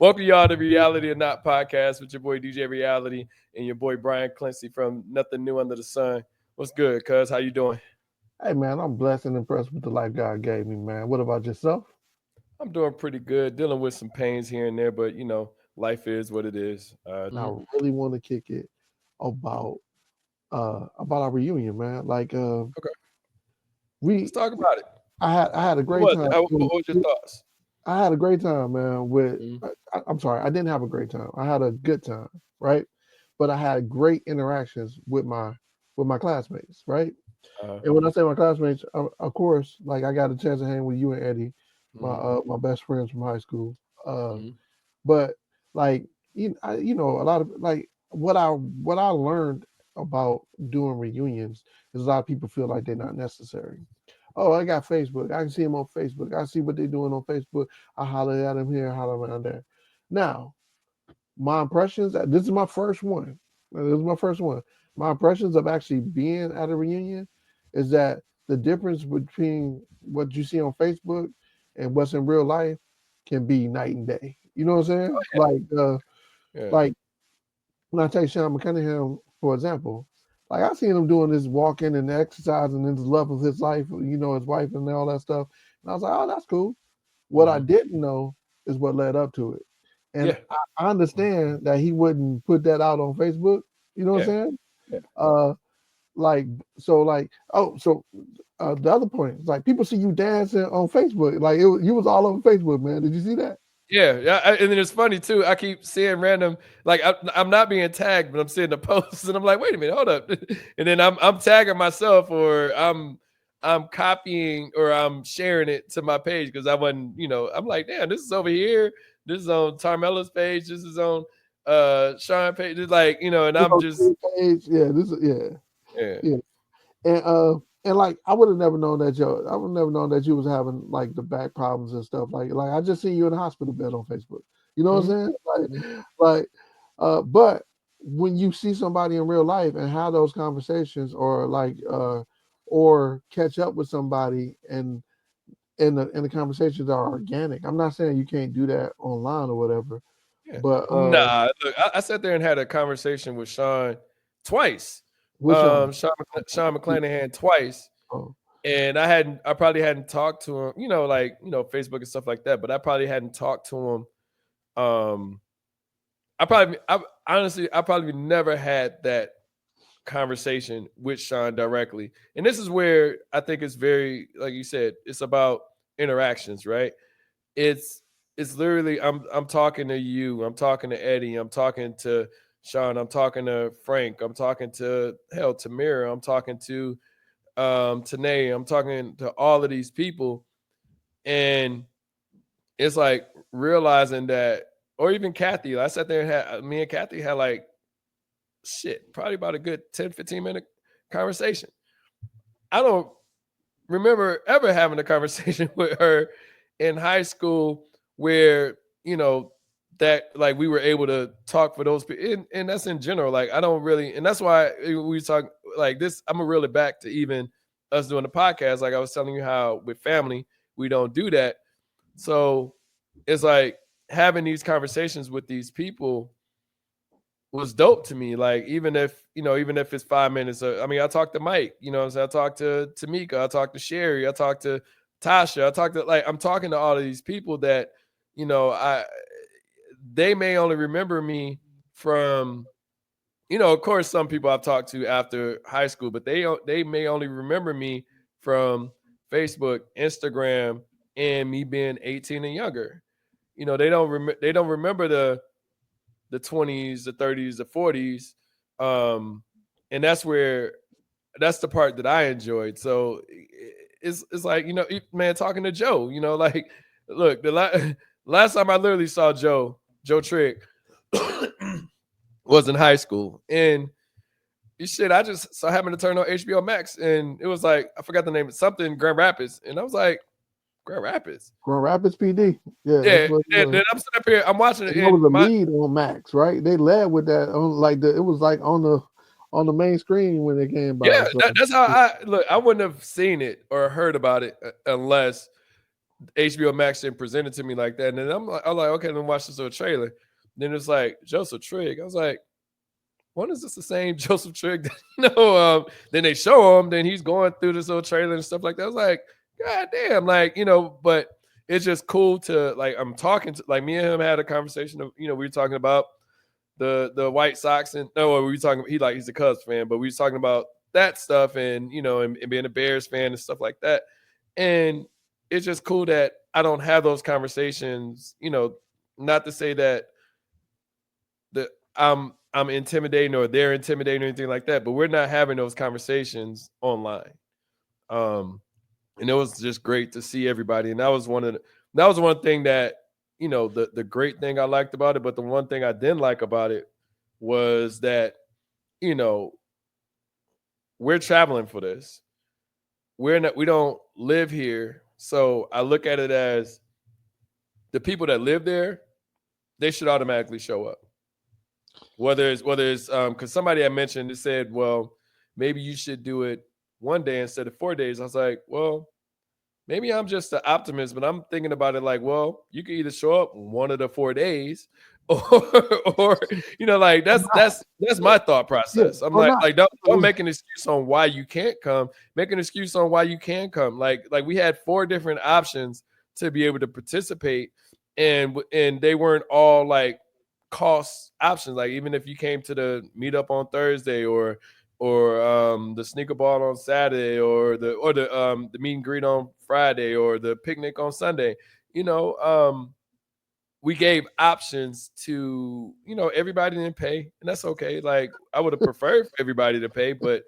Welcome y'all to Reality or Not podcast with your boy DJ Reality and your boy Brian Clincy from Nothing New Under the Sun. What's good, cuz? How you doing? Hey man, I'm blessed and impressed with the life God gave me, man. What about yourself? I'm doing pretty good, dealing with some pains here and there, but life is what it is. And I really want to kick it about our reunion, man. Okay, let's We talk about it. I had a What great was it? time. What was your thoughts? I had a great time, man. Mhm. I'm sorry, I didn't have a great time. I had a good time, right? But I had great interactions with my classmates, right? Uh, And when I say my classmates, of course, like I got a chance to hang with you and Eddie, mhm, my best friends from high school. Uh, mhm. but like a lot of like what I learned about doing reunions is a lot of people feel like they're not necessary. Oh, I got Facebook. I can see them on Facebook. I see what they're doing on Facebook. I holler at them here, holler around there. Now, my impressions. This is my first one. This is my first one. My impressions of actually being at a reunion is that the difference between what you see on Facebook and what's in real life can be night and day. You know what I'm saying? Yeah. Like when I take Sean McCunningham, for example, like I seen him doing this walking and exercising and his love of his life, his wife and all that stuff. And I was like, oh, that's cool. What I Hmm. didn't know is what led up to it. And Yeah. I understand that he wouldn't put that out on Facebook. You know what I'm Yeah. saying? Yeah. Uh, like so, like oh, so the other point is like people see you dancing on Facebook. Like you was all over Facebook, man. Did you see that? Yeah, yeah, and then it's funny too. I keep seeing random, like I'm not being tagged, but I'm seeing the posts, and I'm like, wait a minute, hold up, and then I'm tagging myself, or I'm copying, or I'm sharing it to my page because I wasn't, I'm like, damn, this is over here, this is on Tarmella's page, this is on Shun page, it's like, and You I'm know, just, page. Yeah, this is yeah, yeah, yeah. And like I would have never known that I would have never known that you was having like the back problems and stuff. Like I just seen you in the hospital bed on Facebook. You know what mhm, I'm saying? mhm. But when you see somebody in real life and have those conversations or catch up with somebody and the conversations are organic. I'm not saying you can't do that online or whatever, Yeah. but Nah, look, I sat there and had a conversation with Sean twice. which Sean McClanahan twice. oh, And I probably hadn't talked to him, Facebook and stuff like that, but I probably hadn't talked to him. Um, I probably never had that conversation with Sean directly. And this is where I think it's very, like you said, it's about interactions, right? It's it's literally I'm talking to you, I'm talking to Eddie, I'm talking to Sean, I'm talking to Frank, I'm talking to Tamira, I'm talking to Tanae, I'm talking to all of these people, and it's like realizing that, or even Kathy, I sat there and had me and Kathy had like probably about a good 10-15 minute conversation. I don't remember ever having a conversation with her in high school where you know that like we were able to talk for those people, and that's in general. Like I don't really, and that's why we talk like this. I'm gonna reel it back to even us doing the podcast. Like I was telling you how with family we don't do that. So it's like having these conversations with these people was dope to me. Like even if it's 5 minutes. I mean, I talked to Mike. So I talked to Tamika. I talked to Sherry. I talked to Tasha. I talked to I'm talking to all of these people that I they may only remember me from of course some people I've talked to after high school, but they may only remember me from Facebook, Instagram, and me being 18 and younger. They don't remember the 20s, the 30s, the 40s. And that's the part that I enjoyed. So it's like, man, talking to Joe, like look, last time I literally saw Joe Trick was in high school. And shit, I just so happened to turn on HBO Max and it was like, I forgot the name, something Grand Rapids. And I was like, Grand Rapids. Grand Rapids PD. Yeah, that's Yeah. what it And was. then I'm sitting up here, I'm watching it And that and was a my lead on Max, right? They led with that on it was like on the main screen when it came by. yeah, So that's how I look. I wouldn't have seen it or heard about it unless HBO Max didn't present it to me like that. And then I'm like, okay, then watch this little trailer. Then it's like Joseph Trigg. I was like, when is this the same Joseph Trigg? Then they show him, then he's going through this little trailer and stuff like that. I was like, God damn, like, but it's just cool to like I'm talking to like me and him had a conversation of, we were talking about the White Sox and no, we were talking he's a Cubs fan, but we were talking about that stuff and and being a Bears fan and stuff like that. And it's just cool that I don't have those conversations, not to say that the I'm intimidating or they're intimidating or anything like that, but we're not having those conversations online. And it was just great to see everybody. And that was one thing that, the great thing I liked about it, but the one thing I didn't like about it was that, you know, we're traveling for this. We don't live here. So I look at it as the people that live there, they should automatically show up. Whether it's because somebody had mentioned it said, well, maybe you should do it one day instead of 4 days. I was like, well, maybe I'm just an optimist, but I'm thinking about it like, well, you can either show up one of the 4 days, or, or like that's my thought Yeah, process. I'm or not. like don't make an excuse on why you can't come. Make an excuse on why you can come. Like we had 4 different options to be able to participate, and they weren't all like cost options. Like even if you came to the meetup on Thursday or the sneaker ball on Saturday or the meet and greet on Friday or the picnic on Sunday, we gave options to everybody didn't pay, and that's okay. Like I would have preferred for everybody to pay, but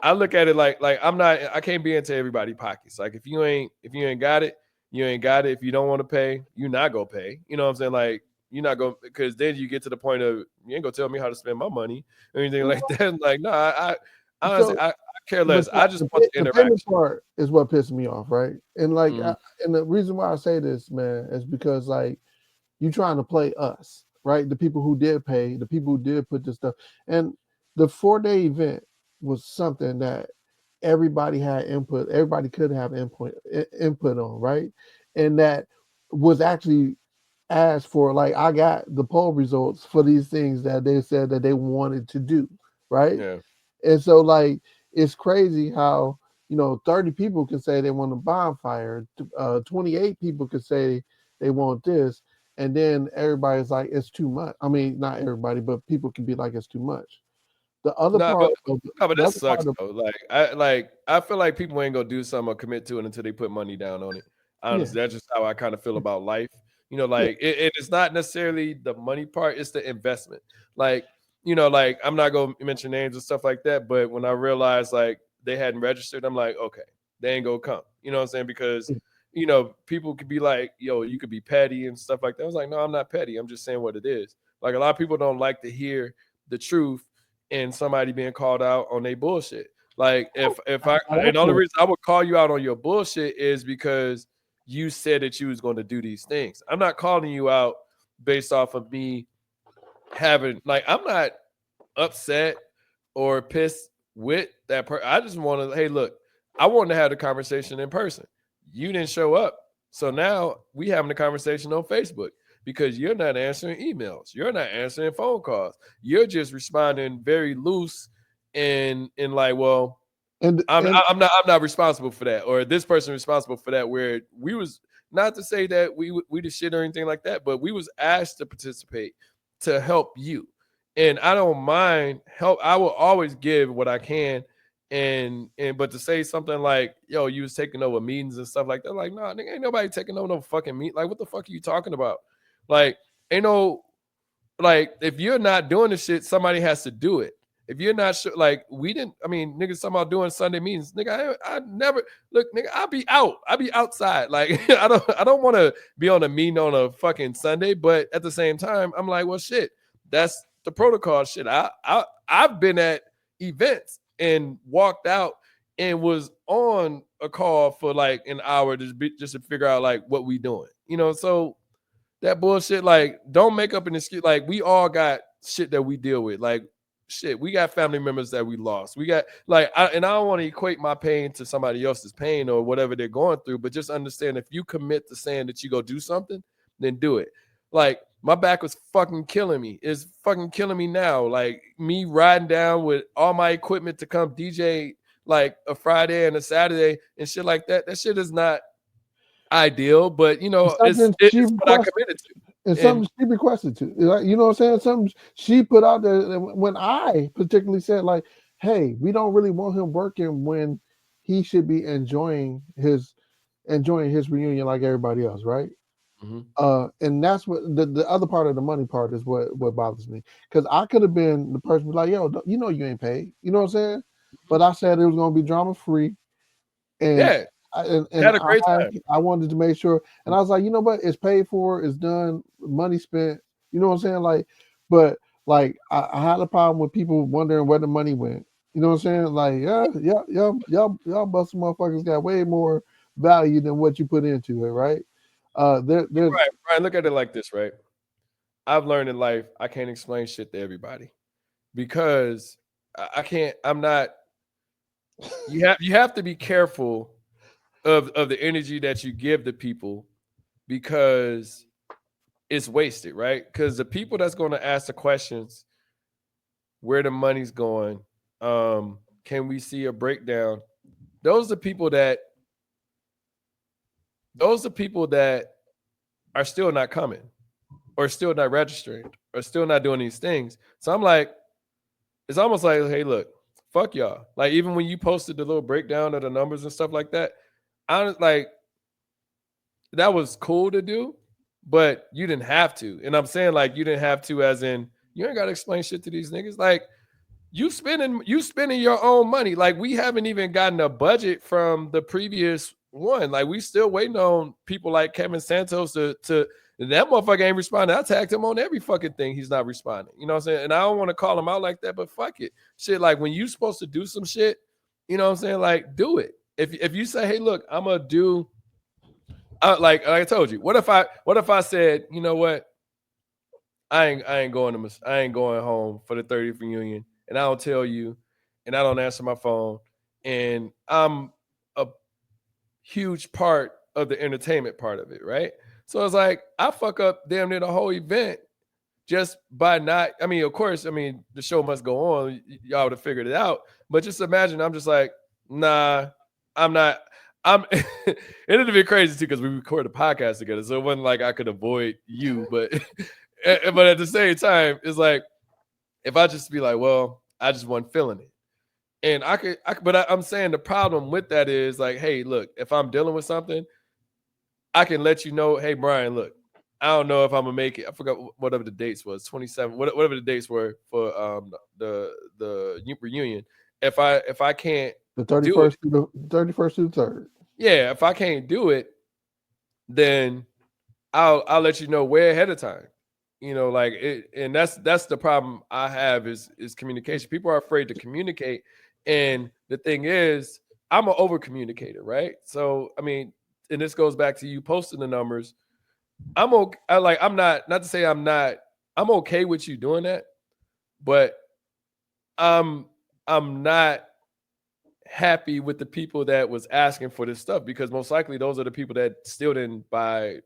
I look at it like I can't be into everybody's pockets. Like if you ain't got it, you ain't got it. If you don't want to pay, you not gonna pay. You know what I'm saying? Like you're not gonna, because then you get to the point of you ain't gonna tell me how to spend my money or anything like that. Like no, I honestly So, I care but less. I just want the the payment interaction. part is what pissed me off, right? And like, Mhm. and the reason why I say this, man, is because like you trying to play us, right? The people who did pay, the people who did put this stuff, and the 4 day event was something that everybody had input, everybody could have input on, right? And that was actually asked for. Like I got the poll results for these things that they said that they wanted to do, right? Yeah. And so like it's crazy how 30 people can say they want a bonfire, 28 people could say they want this, and then everybody's like it's too much. I mean, not everybody, but people can be like it's too much. The other No, part but of no, but the that other sucks part of though. I feel like people ain't gonna do something or commit to it until they put money down on it. yeah, Honestly, that's just how I kind of feel about life. yeah, Like it's not necessarily the money part; it's the investment. Like like I'm not gonna mention names and stuff like that, but when I realized like they hadn't registered, I'm like, okay, they ain't gonna come. You know what I'm saying? Because people could be like, yo, you could be petty and stuff like that. I was like, no, I'm not petty. I'm just saying what it is. Like a lot of people don't like to hear the truth and somebody being called out on their bullshit. Like if I I like and the only that. reason I would call you out on your bullshit is because you said that you was going to do these things. I'm not calling you out based off of me having like I'm not upset or pissed with that person. I just want to, hey, look, I wanted to have the conversation in person. You didn't show up. So now we having a conversation on Facebook because you're not answering emails. You're not answering phone calls. You're just responding very loose and like, well, and I'm and I'm not responsible for that, or this person responsible for that. Where we was not to say that we did shit or anything like that, but we was asked to participate to help you, and I don't mind help. I will always give what I can, and but to say something like, "Yo, you was taking over meetings and stuff like that," like, nah, nigga, ain't nobody taking over no fucking meet. Like, what the fuck are you talking about? Like, ain't no like if you're not doing the shit, somebody has to do it. If you're not sure, like we didn't, I mean, niggas talking about doing Sunday meetings, nigga. I never look, nigga. I'll be out. I'll be outside. Like I don't want to be on a meeting on a fucking Sunday, but at the same time, I'm like, well, shit. That's the protocol. Shit. I've been at events and walked out and was on a call for like an hour just to figure out like what we doing. So that bullshit, like, don't make up an excuse. Like, we all got shit that we deal with. Like, shit, we got family members that we lost. We got and I don't want to equate my pain to somebody else's pain or whatever they're going through, but just understand if you commit to saying that you go do something, then do it. Like my back was fucking killing me. It's fucking killing me now. Like me riding down with all my equipment to come DJ like a Friday and a Saturday and shit like that. That shit is not ideal, but you know, something she it's what I requested, committed to. and something she requested to. You know what I'm saying? Something she put out there when I particularly said like, "Hey, we don't really want him working when he should be enjoying his reunion like everybody else, right?" Mhm. And that's what the other part of the money part is what bothers me, because I could have been the person like, "Yo, you know you ain't paid," you know what I'm saying? But I said it was gonna be drama free, and Yeah, and had a great time. I wanted to make sure, and I was like, you know what, it's paid for, it's done, money spent. You know what I'm saying? Like, but like I had a problem with people wondering where the money went. You know what I'm saying? Like, y'all busted motherfuckers got way more value than what you put into it, right? There's Right, Brian, look at it like this, right? I've learned in life I can't explain shit to everybody because I can't. I'm not. You have to be careful of the energy that you give to people because it's wasted, right? Because the people that's going to ask the questions, where the money's going, can we see a breakdown? Those are people that are still not coming or still not registering or still not doing these things. So I'm like, it's almost like, hey, look, fuck y'all. Like even when you posted the little breakdown of the numbers and stuff like that, I was like, that was cool to do, but you didn't have to. And I'm saying like you didn't have to, as in you ain't got to explain shit to these niggas. Like you spending your own money. Like we haven't even gotten a budget from the previous one. Like we still waiting on people like Kevin Santos to that motherfucker ain't responding. I tagged him on every fucking thing. He's not responding. You know what I'm saying? And I don't want to call him out like that, but fuck it. Shit, like when you supposed to do some shit, you know what I'm saying? Like do it. If you say, hey, look, I'm gonna do like I told you, what if I said, you know what? I ain't going home for the 30th reunion, and I don't tell you, and I don't answer my phone, and I'm a huge part of the entertainment part of it, right? So it's like I fuck up damn near the whole event just by not. I mean, of course, I mean the show must go on. Y'all would have figured it out, but just imagine I'm just like, nah, I'm not. I'm. It'd be crazy too because we record a podcast together, so it wasn't like I could avoid you, but but at the same time, it's like if I just be like, well, I just wasn't feeling it. And I'm saying the problem with that is like, hey, look, if I'm dealing with something, I can let you know, hey, Brian, look, I don't know if I'm gonna make it. I forgot whatever the dates was, 27, whatever the dates were for the reunion. If I can't the do it, 31st to the 31st to the 3rd. yeah, if I can't do it, then I'll let you know way ahead of time. You know, like it, and that's the problem I have is communication. People are afraid to communicate, and the thing is, I'm an over communicator, right? So I mean, and this goes back to you posting the numbers. I'm okay. I'm not to say I'm not. I'm okay with you doing that, but I'm I'm not happy with the people that was asking for this stuff because most likely those are the people that still didn't buy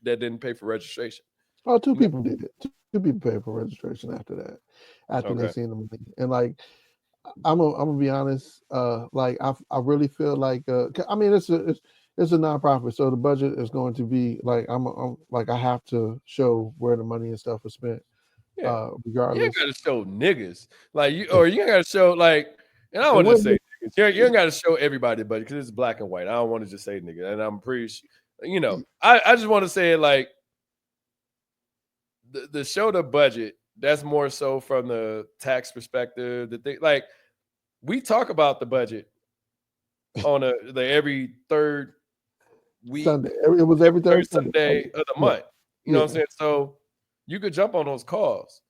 that didn't pay for registration. Oh, two You know? people did it. Two people paid for registration after that, after they Okay. seen the movie. And like, I'm gonna be honest. Like I really feel like I mean it's a nonprofit, so the budget is going to be like I'm like I have to show where the money and stuff was spent, Yeah. You ain't regardless. gotta show niggas. Like you ain't gotta show like, and I don't And want to what just say niggas. You ain't gotta show everybody, but because it's black and white. I don't want to just say nigga. And I'm pretty I just want to say like the show the budget, that's more so from the tax perspective. The thing like we talk about the budget on the every third week, Sunday, it was every every third third Sunday. Sunday of the Yeah, month. You know yeah, what I'm saying? So you could jump on those calls.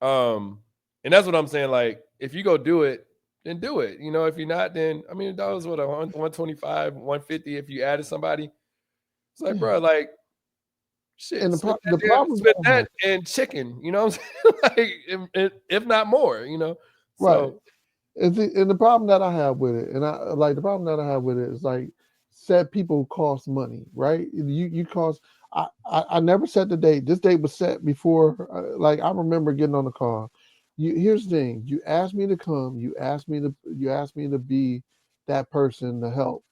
And that's what I'm saying. Like, if you go do it, then do it. You know, if you're not, then I mean, that was what 125, 150. If you added somebody, it's like, yeah. bro, like Shit, And the problem spend that I that have, and chicken. You know what I'm saying? Like, if not more. You know. right? So And the problem that I have with it, and I like the problem that I have with it is like set people cost money, right? You cost. I never set the date. This date was set before. Like I remember getting on the call. Here's the thing. You asked me to come. You asked me to be that person to help.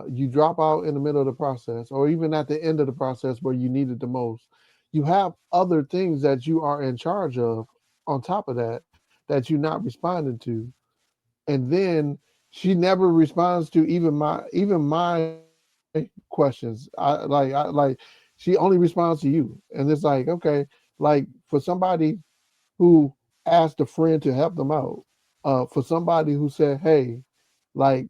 You drop out in the middle of the process, or even at the end of the process where you need it the most. You have other things that you are in charge of on top of that you're not responding to, and then she never responds to even my questions. I she only responds to you, and it's like, okay, like for somebody who asked a friend to help them out, for somebody who said, hey, like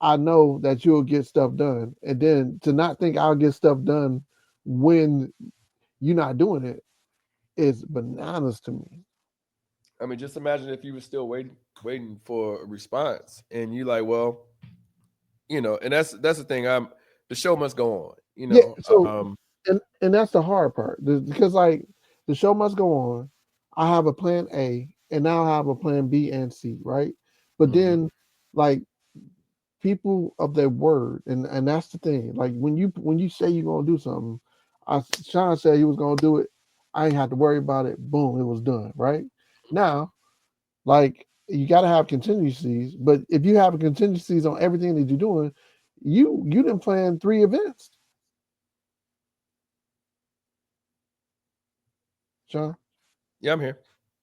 I know that you'll get stuff done, and then to not think I'll get stuff done when you're not doing it is bananas to me. I mean, just imagine if you were still waiting for a response, and you like, well, and that's the thing. The show must go on. Yeah, so and that's the hard part because like the show must go on. I have a plan A, and now I have a plan B and C, right? But Mhm. then like people of their word, and that's the thing. Like when you say you're gonna do something, Sean said he was gonna do it. I ain't had to worry about it. Boom, it was done. Right now, like you got to have contingencies. But if you have contingencies on everything that you're doing, you didn't plan 3 events, Sean. Yeah, I'm here.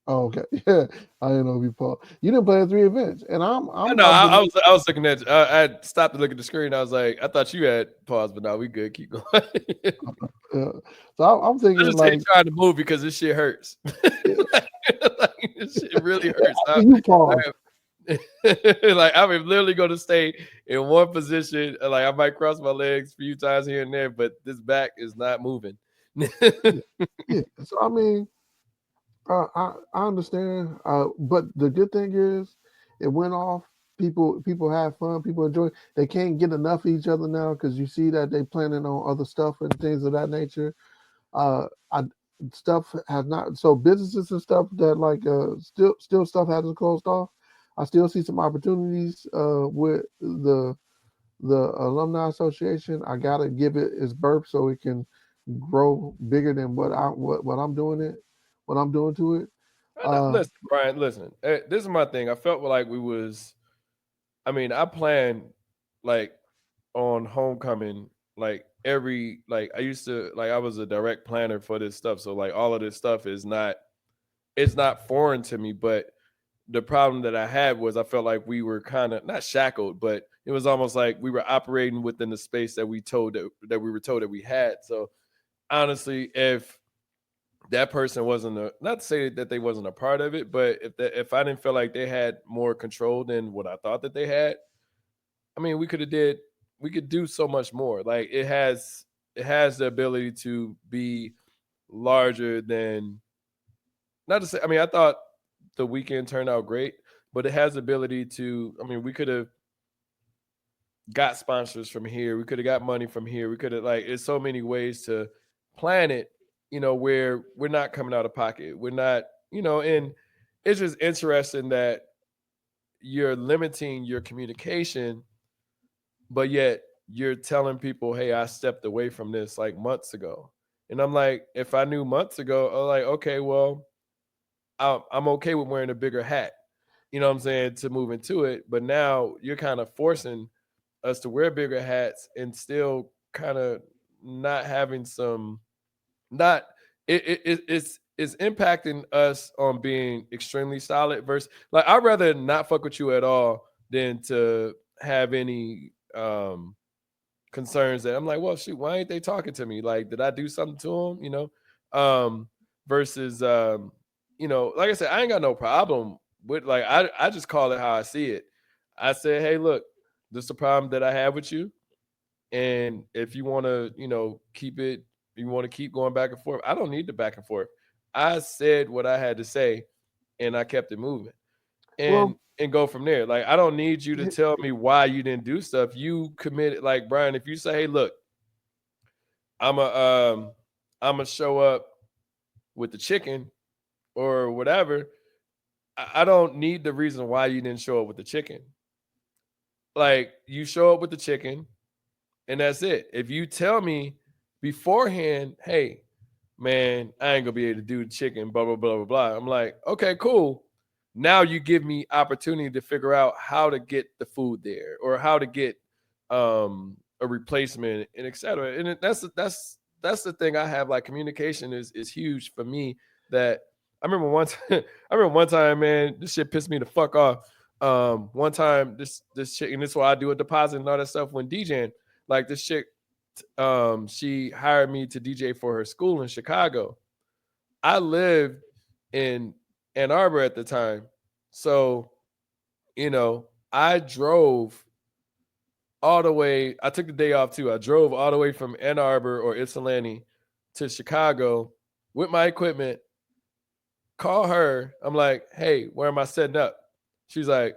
Oh, okay. Yeah, I didn't know if you Paul. You didn't plan 3 events, and I'm No, of the. I was looking at. I stopped to look at the screen. I was like, I thought you had paused, but no, we good. Keep going. I So I'm thinking just hate like, trying to move because this shit hurts. Like, this shit really hurts. after you pause, Like I'm literally going to stay in one position. Like I might cross my legs a few times here and there, but this back is not moving. yeah, yeah. So I mean, I understand, but the good thing is it went off. People have fun. People enjoy. They can't get enough of each other now because you see that they planning on other stuff and things of that nature. I stuff has not, so businesses and stuff that like still stuff hasn't closed off. I still see some opportunities with the alumni association. I gotta give it its birth so it can grow bigger than what I'm doing it, what I'm doing to it. Uh, Listen, Brian. Listen, this is my thing. I felt like we was. I mean, I planned like on homecoming, like every like I used to like I was a direct planner for this stuff. So like all of this stuff is not it's not foreign to me. But the problem that I had was I felt like we were kind of not shackled, but it was almost like we were operating within the space that we were told that we had. So honestly, if that person wasn't not to say that they wasn't a part of it, but if I didn't feel like they had more control than what I thought that they had, I mean, we could do so much more. Like it has the ability to be larger than not to say. I mean, I thought the weekend turned out great, but it has the ability to. I mean, we could have got sponsors from here. We could have got money from here. We could have like. It's so many ways to plan it. Where we're not coming out of pocket. We're not. And it's just interesting that you're limiting your communication but yet you're telling people, "Hey, I stepped away from this like months ago," and I'm like, if I knew months ago, I'm like, okay, well, I'm okay with wearing a bigger hat. You know what I'm saying to move into it, but now you're kind of forcing us to wear bigger hats and still kind of not having some not it's impacting us on being extremely solid versus like I'd rather not fuck with you at all than to have any concerns that I'm like, well, shoot, why ain't they talking to me? Like, did I do something to them? Versus, like I said, I ain't got no problem with like I just call it how I see it. I said, hey, look, this is the problem that I have with you, and if you want to, keep it, you want to keep going back and forth. I don't need the back and forth. I said what I had to say, and I kept it moving and well, and go from there. Like I don't need you to tell me why you didn't do stuff. You committed like Brian, if you say, "Hey, look, I'm a I'm gonna show up with the chicken or whatever. I don't need the reason why you didn't show up with the chicken. Like you show up with the chicken, and that's it. If you tell me beforehand, hey, man, I ain't gonna be able to do the chicken, blah blah blah blah blah. I'm like, okay, cool. Now you give me opportunity to figure out how to get the food there or how to get a replacement and etc. And that's the thing I have. Like communication is huge for me. That I remember one time, I remember one time, man, this shit pissed me the fuck off. One time, this chick, and this is why I do a deposit and all that stuff when DJing. Like this chick, she hired me to DJ for her school in Chicago. I lived in Ann Arbor at the time. So, I drove all the way. I took the day off too. I drove all the way from Ann Arbor or Ypsilanti to Chicago with my equipment. Call her. I'm like, hey, where am I setting up? She's like,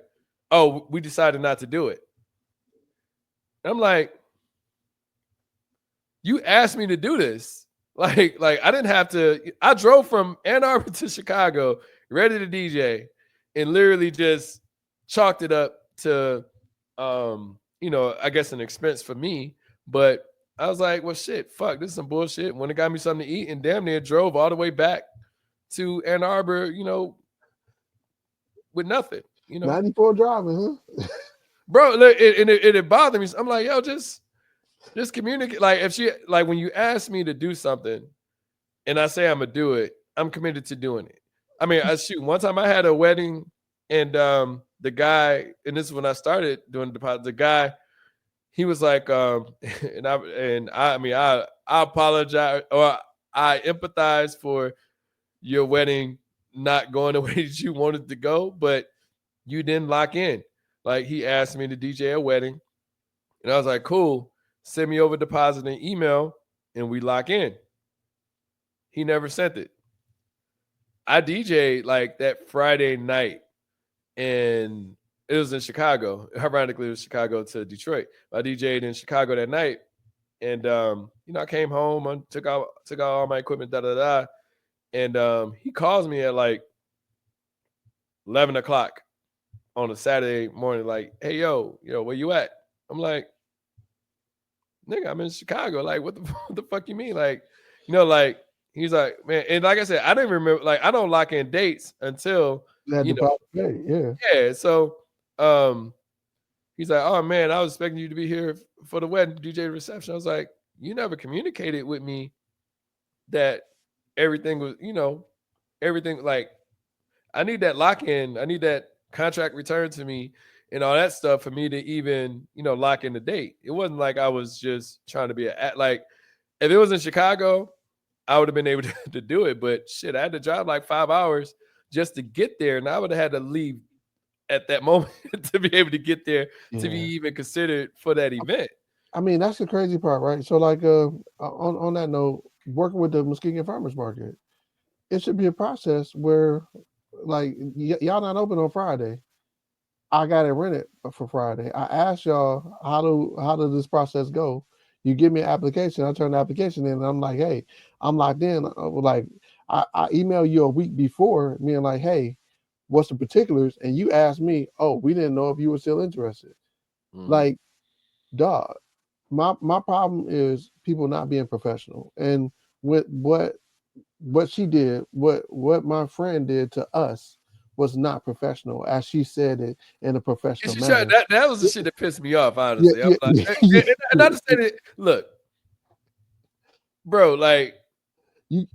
oh, we decided not to do it. I'm like, you asked me to do this. Like I didn't have to. I drove from Ann Arbor to Chicago, ready to DJ, and literally just chalked it up to, I guess an expense for me. But I was like, well, shit, fuck, this is some bullshit. When it got me something to eat, and damn near drove all the way back to Ann Arbor, with nothing. 94 driving, huh? Bro, look, it bothered me. I'm like, yo, just communicate. Like if she like when you ask me to do something and I say I'm gonna do it, I'm committed to doing it. I mean, I shoot. One time I had a wedding and the guy, and this is when I started doing the deposit, the guy, he was like, I mean I apologize or I empathize for your wedding not going the way that you wanted to go, but you didn't lock in. Like he asked me to DJ a wedding, and I was like, cool, send me over deposit and email, and we lock in. He never sent it. I DJ'd like that Friday night, and it was in Chicago. Ironically, it was Chicago to Detroit. I DJ'd in Chicago that night, and I came home and took out all my equipment, da da da. And he calls me at like 11 o'clock on a Saturday morning, like, "Hey, yo, where you at?" I'm like, "Nigga, I'm in Chicago. Like, what the what the fuck you mean? Like, like." He's like, man, and like I said, I didn't remember. Like, I don't lock in dates until You had you to know, probably pay, yeah. yeah. So, um, he's like, oh man, I was expecting you to be here for the wedding, DJ reception. I was like, you never communicated with me that everything was, everything like I need that lock in. I need that contract returned to me and all that stuff for me to even, lock in the date. It wasn't like I was just trying to be like if it was in Chicago, I would have been able to do it. But shit, I had to drive like 5 hours just to get there. And I would have had to leave at that moment to be able to get there to be Yeah. even considered for that event. I mean, that's the crazy part, right? So, like, on that note, working with the Muskegon Farmers Market, it should be a process where, like, y'all not open on Friday. I got it rented for Friday. I asked y'all how does this process go? You give me an application. I turn the application in, and I'm like, hey, I'm locked in. Like, I email you a week before, being like, hey, what's the particulars? And you asked me, oh, we didn't know if you were still interested. Mm-hmm. Like, dog. My problem is people not being professional, and with what she did, what my friend did to us was not professional, as she said it in a And professional she tried manner. that was the shit that pissed me off, Yeah, honestly. I'm yeah, like, yeah, and not to say that, look, bro, like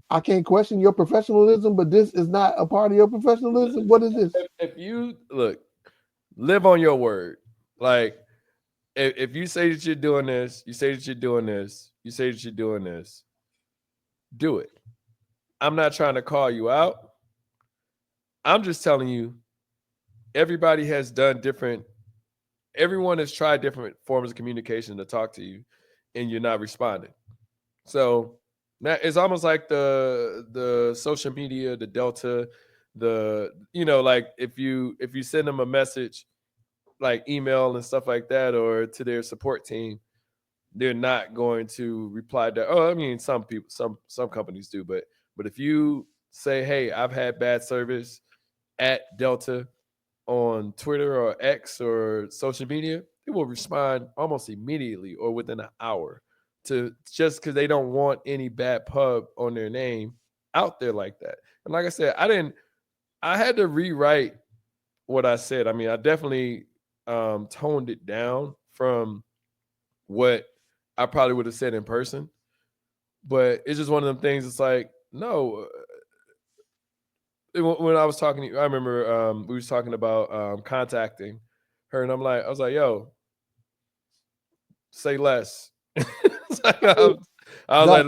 I can't question your professionalism, but this is not a part of your professionalism. What is this? if you look, live on your word. Like if you say that you're doing this, you say that you're doing this, you say that you're doing this, do it. I'm not trying to call you out. I'm just telling you, everybody has done different, everyone has tried different forms of communication to talk to you, and you're not responding. So that it's almost like the social media, the Delta, like if you send them a message like email and stuff like that, or to their support team, they're not going to reply to. Oh, I mean, some people, some companies do, but if you say, "Hey, I've had bad service at Delta on Twitter or X or social media," they will respond almost immediately or within an hour to just because they don't want any bad pub on their name out there like that. And like I said, I had to rewrite what I said. I mean, I definitely toned it down from what I probably would have said in person, but it's just one of them things. It's like, no, when I was talking to you, I remember we was talking about contacting her, and I was like, "Yo, say less." It's like, I was Doc, like,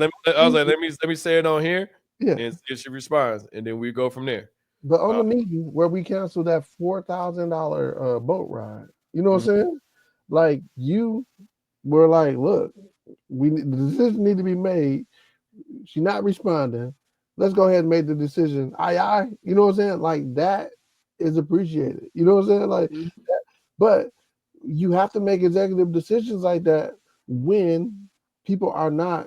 let me say it on here yeah. and see if she responds, and then we go from there. But on Uh, the meeting where we canceled that $4,000 boat ride, you know what mhm. I'm saying? Like you were like, look, the decision need to be made. She not responding. Let's go ahead and make the decision. Aye. You know what I'm saying? Like that is appreciated. You know what I'm saying? Like, but you have to make executive decisions like that when people are not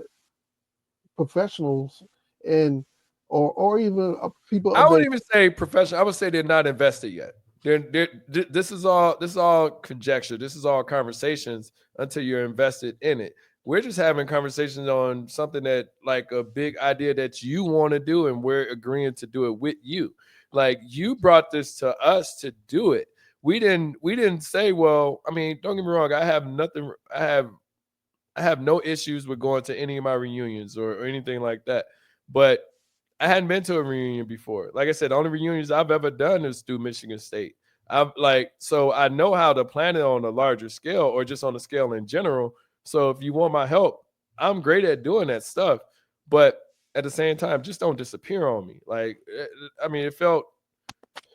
professionals and or even people I of their wouldn't even say professional. I would say they're not invested yet. This is all conjecture. This is all conversations until you're invested in it. We're just having conversations on something that like a big idea that you want to do, and we're agreeing to do it with you. Like you brought this to us to do it. We didn't say, well, I mean, don't get me wrong, I have nothing I have no issues with going to any of my reunions or anything like that. But I hadn't been to a reunion before. Like I said, the only reunions I've ever done is through Michigan State. I'm like, so I know how to plan it on a larger scale or just on a scale in general. So if you want my help, I'm great at doing that stuff. But at the same time, just don't disappear on me. Like, I mean, it felt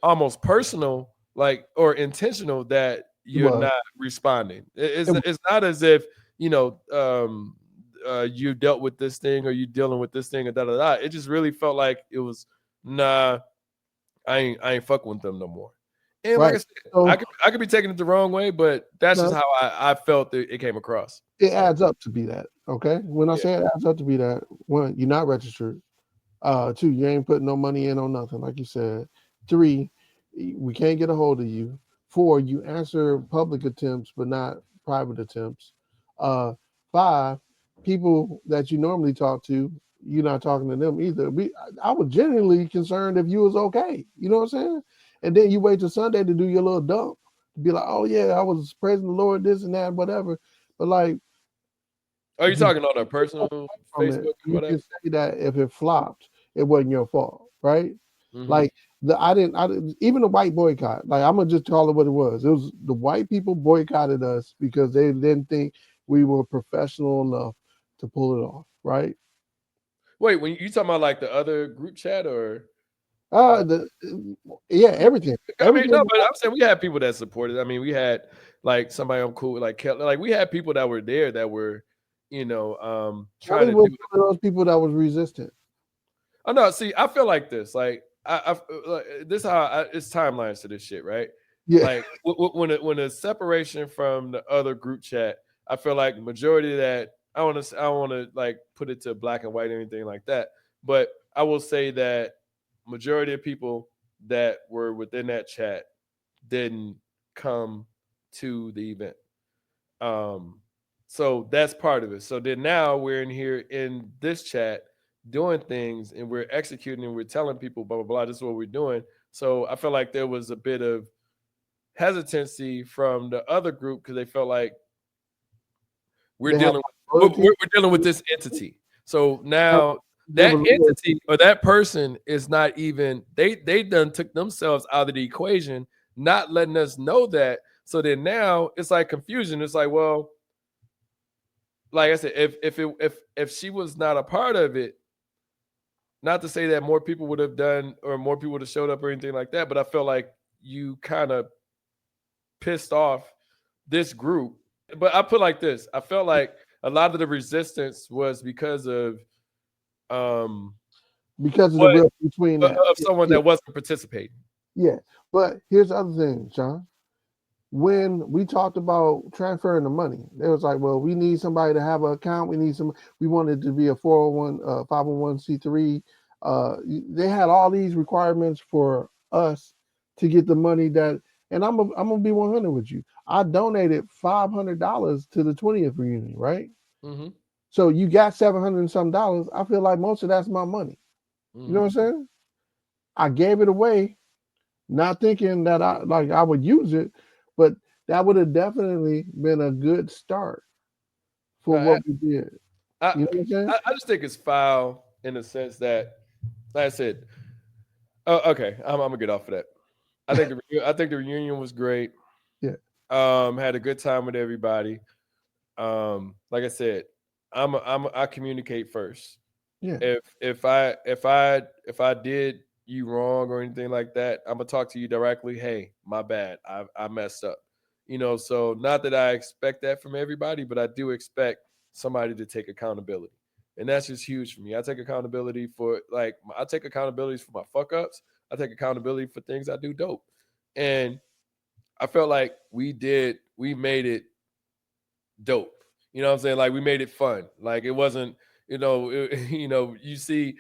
almost personal, like or intentional that it you're was. not responding. It's It, it's not as if you dealt with this thing or you dealing with this thing and da da da. It just really felt like it was nah. I ain't fucking with them no more. And like I right. said, I So could I could be taking it the wrong way, but that's just no, how I felt that it came across. it So adds up to be that. Okay. When I yeah. say it adds up to be that, one, you're not registered. Two, you ain't putting no money in on nothing, like you said. Three, we can't get a hold of you. Four, you answer public attempts but not private attempts. Uh, Five, people that you normally talk to, you're not talking to them either. I was genuinely concerned if you was okay. You know what I'm saying? And then you wait till Sunday to do your little dump to be like, oh yeah, I was praising the Lord, this and that, whatever. But like Are you you talking on a personal from it, Facebook or you can whatever? say that if it flopped, it wasn't your fault, right? Hmm. Like I didn't even the white boycott. Like I'm gonna just call it what it was. It was the white people boycotted us because they didn't think we were professional enough to pull it off, right? Wait, when you talking about like the other group chat or Uh, uh, the yeah, everything, I mean, no, everything. but I'm saying we had people that supported. I mean, we had like somebody I'm cool with, like Kelly. Like we had people that were there that were, trying Kelly to was do. one of those people that was resistant. Oh no, see, I feel like this. Like like, this how it's timelines to this shit, right? Yeah, Like when a separation from the other group chat, I feel like majority of that. I want to like put it to black and white or anything like that, but I will say that majority of people that were within that chat didn't come to the event. Um, so that's part of it. So then now we're in here in this chat doing things and we're executing and we're telling people blah blah blah. This is what we're doing. So I feel like there was a bit of hesitancy from the other group because they felt like we're they have dealing with loyalty. we're dealing with this entity. So Have, now there that was entity loyalty. or that person is not even they done took themselves out of the equation, not letting us know that. So then now it's like confusion. It's like, well, like I said, if she was not a part of it, not to say that more people would have done or more people would have showed up or anything like that, but I felt like you kind of pissed off this group. But I put like this: I felt like a lot of the resistance was because of um Because of the what rift between that. of someone Yeah, that wasn't participating. yeah. But here's the other thing, John. when we talked about transferring the money, they was like, well, we need somebody to have an account. We wanted to be a 401, 501c3. They had all these requirements for us to get the money that, and I'm gonna be 100 with you. I donated $500 to the 20th reunion, right? Mm-hmm. So you got 700 and some dollars. I feel like most of that's my money. You know Mm-hmm. what I'm saying? I gave it away, not thinking that I would use it, but that would have definitely been a good start for No, what we did. I, You know what I'm saying? I just think it's foul in the sense that, like I said, oh, okay, I'm gonna get off of that. I think the reunion was great. Yeah, Had a good time with everybody. Like I said, I communicate first. yeah, If I did you wrong or anything like that, I'm gonna talk to you directly. Hey, my bad. I messed up. So not that I expect that from everybody, but I do expect somebody to take accountability. And that's just huge for me. I take accountability for I take accountability for my fuck ups. I take accountability for things I do dope. And I felt like we made it dope. You know what I'm saying? Like we made it fun. Like it wasn't, you see,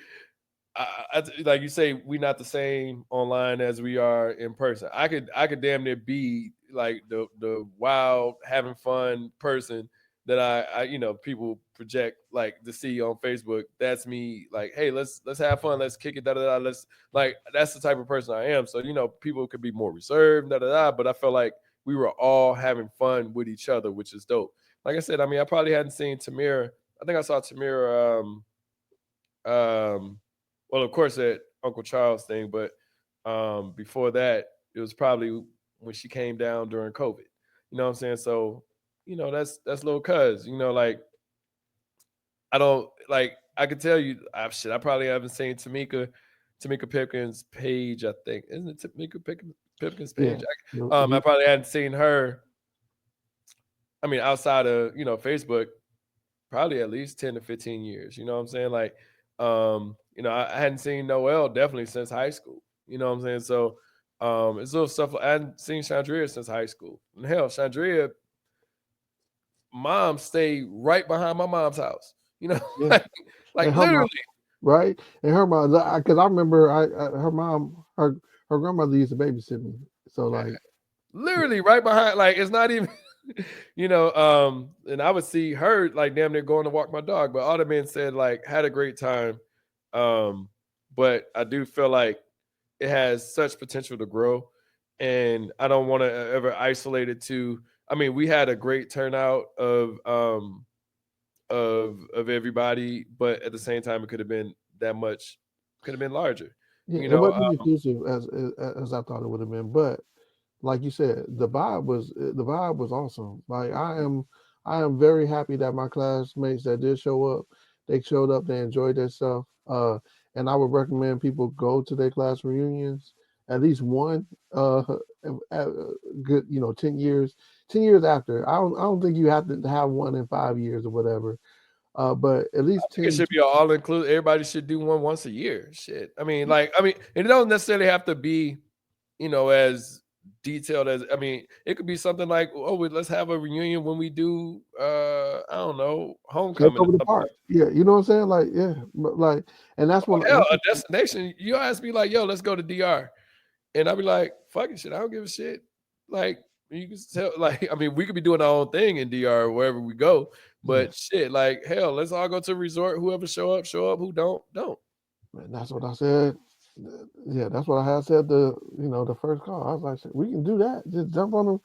like you say, we not the same online as we are in person. I could damn near be like the wild, having fun person that people project like to see on Facebook. That's me. Like, hey, let's have fun. Let's kick it. Da da da. Let's like that's the type of person I am. So people could be more reserved. Da da da. But I felt like we were all having fun with each other, which is dope. Like I said, I mean, I probably hadn't seen Tamira. I think I saw Tamira. Um, well, of course, that Uncle Charles thing, but before that, it was probably when she came down during COVID. You know what I'm saying? So, that's little cuz. Like I don't like. I could tell you, I probably haven't seen Tamika Pipkins' page. I think isn't it Pipkins' yeah. page? You I you- probably hadn't seen her. I mean, outside of Facebook, probably at least 10 to 15 years. You know what I'm saying? Like, I hadn't seen Noel definitely since high school. You know what I'm saying? So, it's little stuff. I hadn't seen Chandria since high school. And hell, Chandria mom stayed right behind my mom's house. You know, yeah. like And her literally, mom, right? And her mom, because I remember, her mom, her grandmother used to babysit me. So like, literally right behind. Like, it's not even. And I would see her like damn near going to walk my dog. But all the men said like had a great time. Um, but I do feel like it has such potential to grow, and I don't want to ever isolate it to. I mean, we had a great turnout of everybody, but at the same time, it could have been that much, could have been larger. yeah, You it know, wasn't as inclusive as I thought it would have been, but like you said, the vibe was awesome. Like I am very happy that my classmates that did show up, they showed up, they enjoyed themselves. And I would recommend people go to their class reunions, at least one, uh, good, 10 years after. I don't think you have to have one in 5 years or whatever. But at I least think it 10. should be all inclusive. Everybody should do one once a year. Shit. I mean, it don't necessarily have to be as detailed as it could be something like, oh, let's have a reunion when we do I don't know, Take homecoming or over the something park. like Yeah, you know what I'm saying? Like, yeah, but like, and that's when that. Hell, a destination. You ask me like, yo, let's go to DR. And I'd be like, fucking shit, I don't give a shit. Like you can tell, like, I mean, we could be doing our own thing in DR wherever we go, yeah, but shit, like hell, let's all go to a resort. Whoever show up, show up. Who don't. man, that's what I said. Yeah, that's what I had said the first call. I was like, "Shit, we can do that. Just jump on them.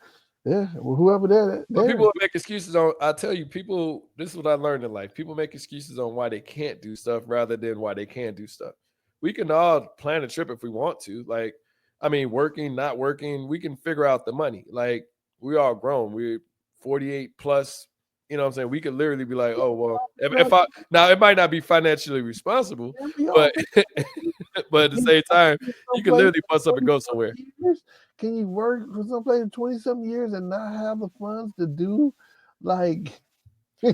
Yeah, well, whoever But there. people will make excuses on. I tell you, people. This is what I learned in life. People make excuses on why they can't do stuff rather than why they can do stuff. We can all plan a trip if we want to. Like, I mean, working, not working, we can figure out the money. Like, we all grown. We're 48 plus. You know what I'm saying? We could literally be like, oh well, if I now it might not be financially responsible, Can we all but but at the same time, you can someplace literally bust up and 20 go somewhere. years? Can you work for someplace 20-something years and not have the funds to do like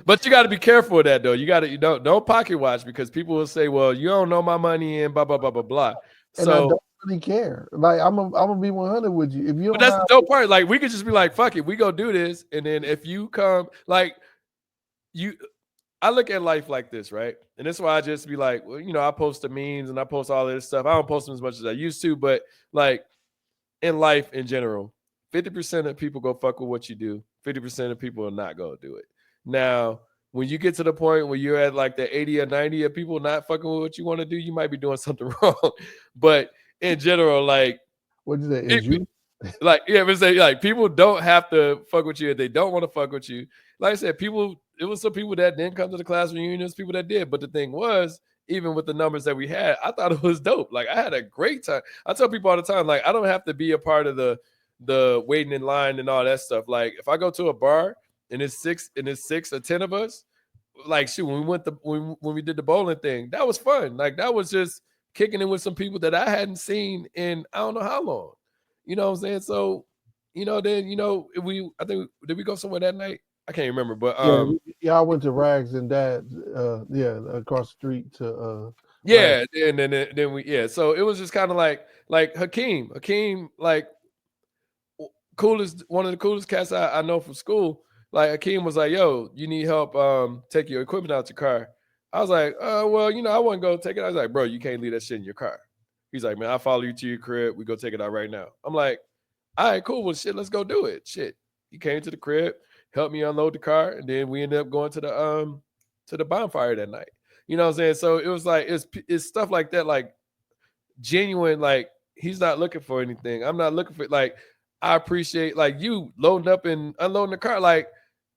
But you got to be careful of that, though. You don't pocket watch because people will say, "Well, you don't know my money," and blah blah blah blah blah. and I So don't really care. Like I'm gonna be 100 with you. If you But don't that's have the dope part. Like we could just be like, fuck it, we go do this, and then if you come, like you, I look at life like this, right? And that's why I just be like, well, I post the memes and I post all this stuff. I don't post them as much as I used to, but like in life in general, 50% of people go fuck with what you do. 50% of people are not gonna do it. Now, when you get to the point where you're at like the 80 or 90 of people not fucking with what you want to do, you might be doing something wrong. But in general, like what you say it, is you. like yeah, but say like people don't have to fuck with you if they don't want to fuck with you. Like I said, people it was some people that didn't come to the class reunions, people that did. But the thing was, even with the numbers that we had, I thought it was dope. Like I had a great time. I tell people all the time, like I don't have to be a part of the waiting in line and all that stuff. Like if I go to a bar and it's 6 or 10 of us, like shoot, when we went to when we did the bowling thing, that was fun. Like that was just kicking in with some people that I hadn't seen in I don't know how long. You know what I'm saying? So, then we I think did we go somewhere that night? I can't remember, but Yeah, y'all went to Rags and Dad's. Yeah, across the street to Rags. yeah, then we yeah. So it was just kind of like Hakeem, like coolest one of the coolest cats I know from school. Like Hakeem was like, "Yo, you need help? Take your equipment out your car." I was like, well, I wouldn't go take it." I was like, "Bro, you can't leave that shit in your car." He's like, "Man, I'll follow you to your crib. We go take it out right now." I'm like, "All right, cool. Well, shit, let's go do it." Shit, he came to the crib, helped me unload the car, and then we ended up going to the bonfire that night. You know what I'm saying? So it was like it's stuff like that, like genuine. Like he's not looking for anything. I'm not looking for like. I appreciate like you loading up and unloading the car. Like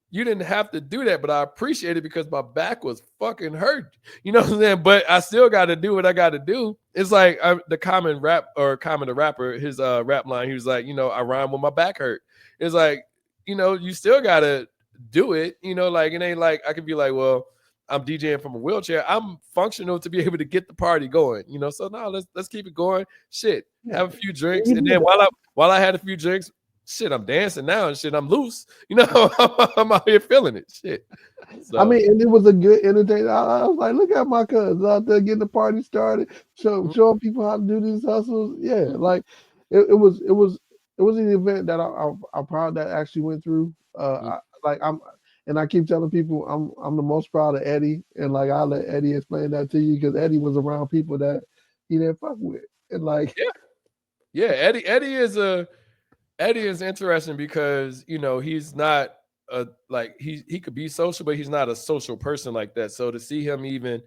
you didn't have to do that, but I appreciate it because my back was fucking hurt. You know what I'm saying? But I still got to do what I got to do. It's like the Common the rapper, his rap line. He was like, I rhyme when my back hurt. It's like, you still got to do it. Like it ain't like I could be like, well, I'm DJing from a wheelchair. I'm functional to be able to get the party going. So now let's keep it going. Shit, Yeah, have a few drinks, we and did then that. while I had a few drinks, shit, I'm dancing now and shit. I'm loose. I'm out here feeling it. Shit. I So mean, and it was a good entertainment. I was like, look at my cousins out there getting the party started, mm, showing people how to do these hustles. Yeah, like it was an event that I'm proud that actually went through. mm, And I keep telling people I'm the most proud of Eddie, and like I'll let Eddie explain that to you because Eddie was around people that he didn't fuck with, and like yeah, yeah. Eddie is interesting because he's not a like he could be social, but he's not a social person like that. So to see him even,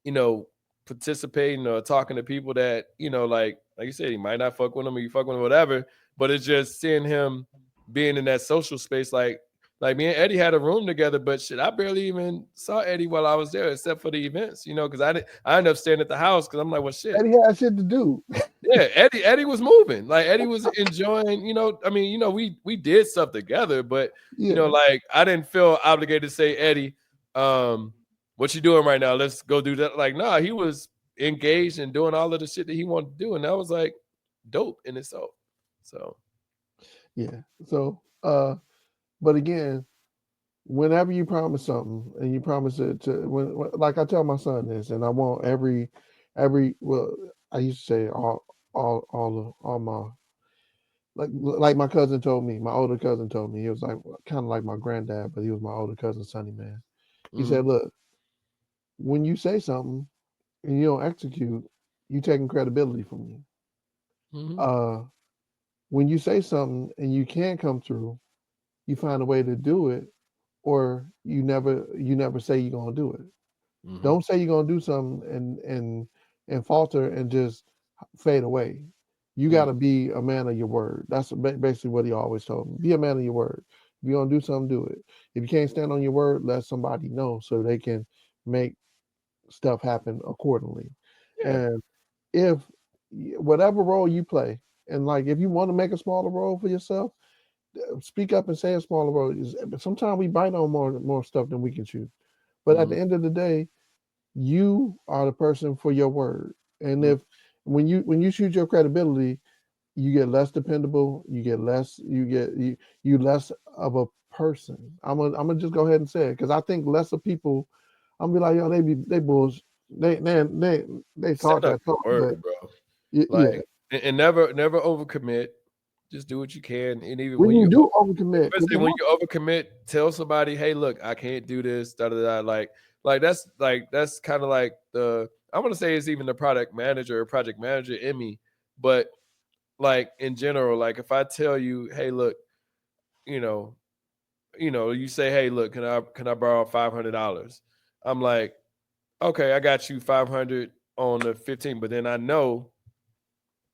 you know, participating or talking to people that like you said, he might not fuck with him or you fuck with him, whatever. But it's just seeing him being in that social space, like me and Eddie had a room together, but shit, I barely even saw Eddie while I was there, except for the events, because I ended up staying at the house because I'm like, well, shit, Eddie had shit to do. yeah, Eddie was moving. Like Eddie was enjoying, I mean, we did stuff together, but Yeah, like I didn't feel obligated to say, Eddie, what you doing right now? Let's go do that. Like, nah, he was engaged and doing all of the shit that he wanted to do, and that was like dope in itself. So yeah. So, but again, whenever you promise something and you promise it to like I tell my son this, and I want every well, I used to say all my like my cousin told me, my older cousin told me, he was like kind of like my granddad, but he was my older cousin, Sonny man. He mhm, said, look, when you say something and you don't execute, you taking credibility from me. mhm, Uh, when you say something and you can't come through, you find a way to do it, or you never say you're gonna do it. mhm, Don't say you're gonna do something and falter and just fade away. You got mhm. to be a man of your word. That's basically what he always told me. Be a man of your word. If you're gonna do something, do it. If you can't stand on your word, let somebody know so they can make stuff happen accordingly. Yeah. And if whatever role you play, and like if you want to make a smaller role for yourself, speak up and say a smaller role. Sometimes we bite on more stuff than we can chew. But at the Mhm, end of the day, you are the person for your word. And mhm. if when you shoot your credibility, you get less dependable, you less of a person. I'm gonna just go ahead and say it because I think less of people. I'm gonna be like, yo, they bullshit. They Set talk up that your talk, but word, bro. yeah, Like and never overcommit. Just do what you can, and even When when you you do overcommit, I because say a when lot, you overcommit, tell somebody, "Hey, look, I can't do this." Da da da. That's kind of like the I want to say it's even the product manager or project manager in me, but like in general, like if I tell you, "Hey, look, you know, you say, "Hey, look, can I borrow $500?" I'm like, "Okay, I got you 500 on the 15th," but then I know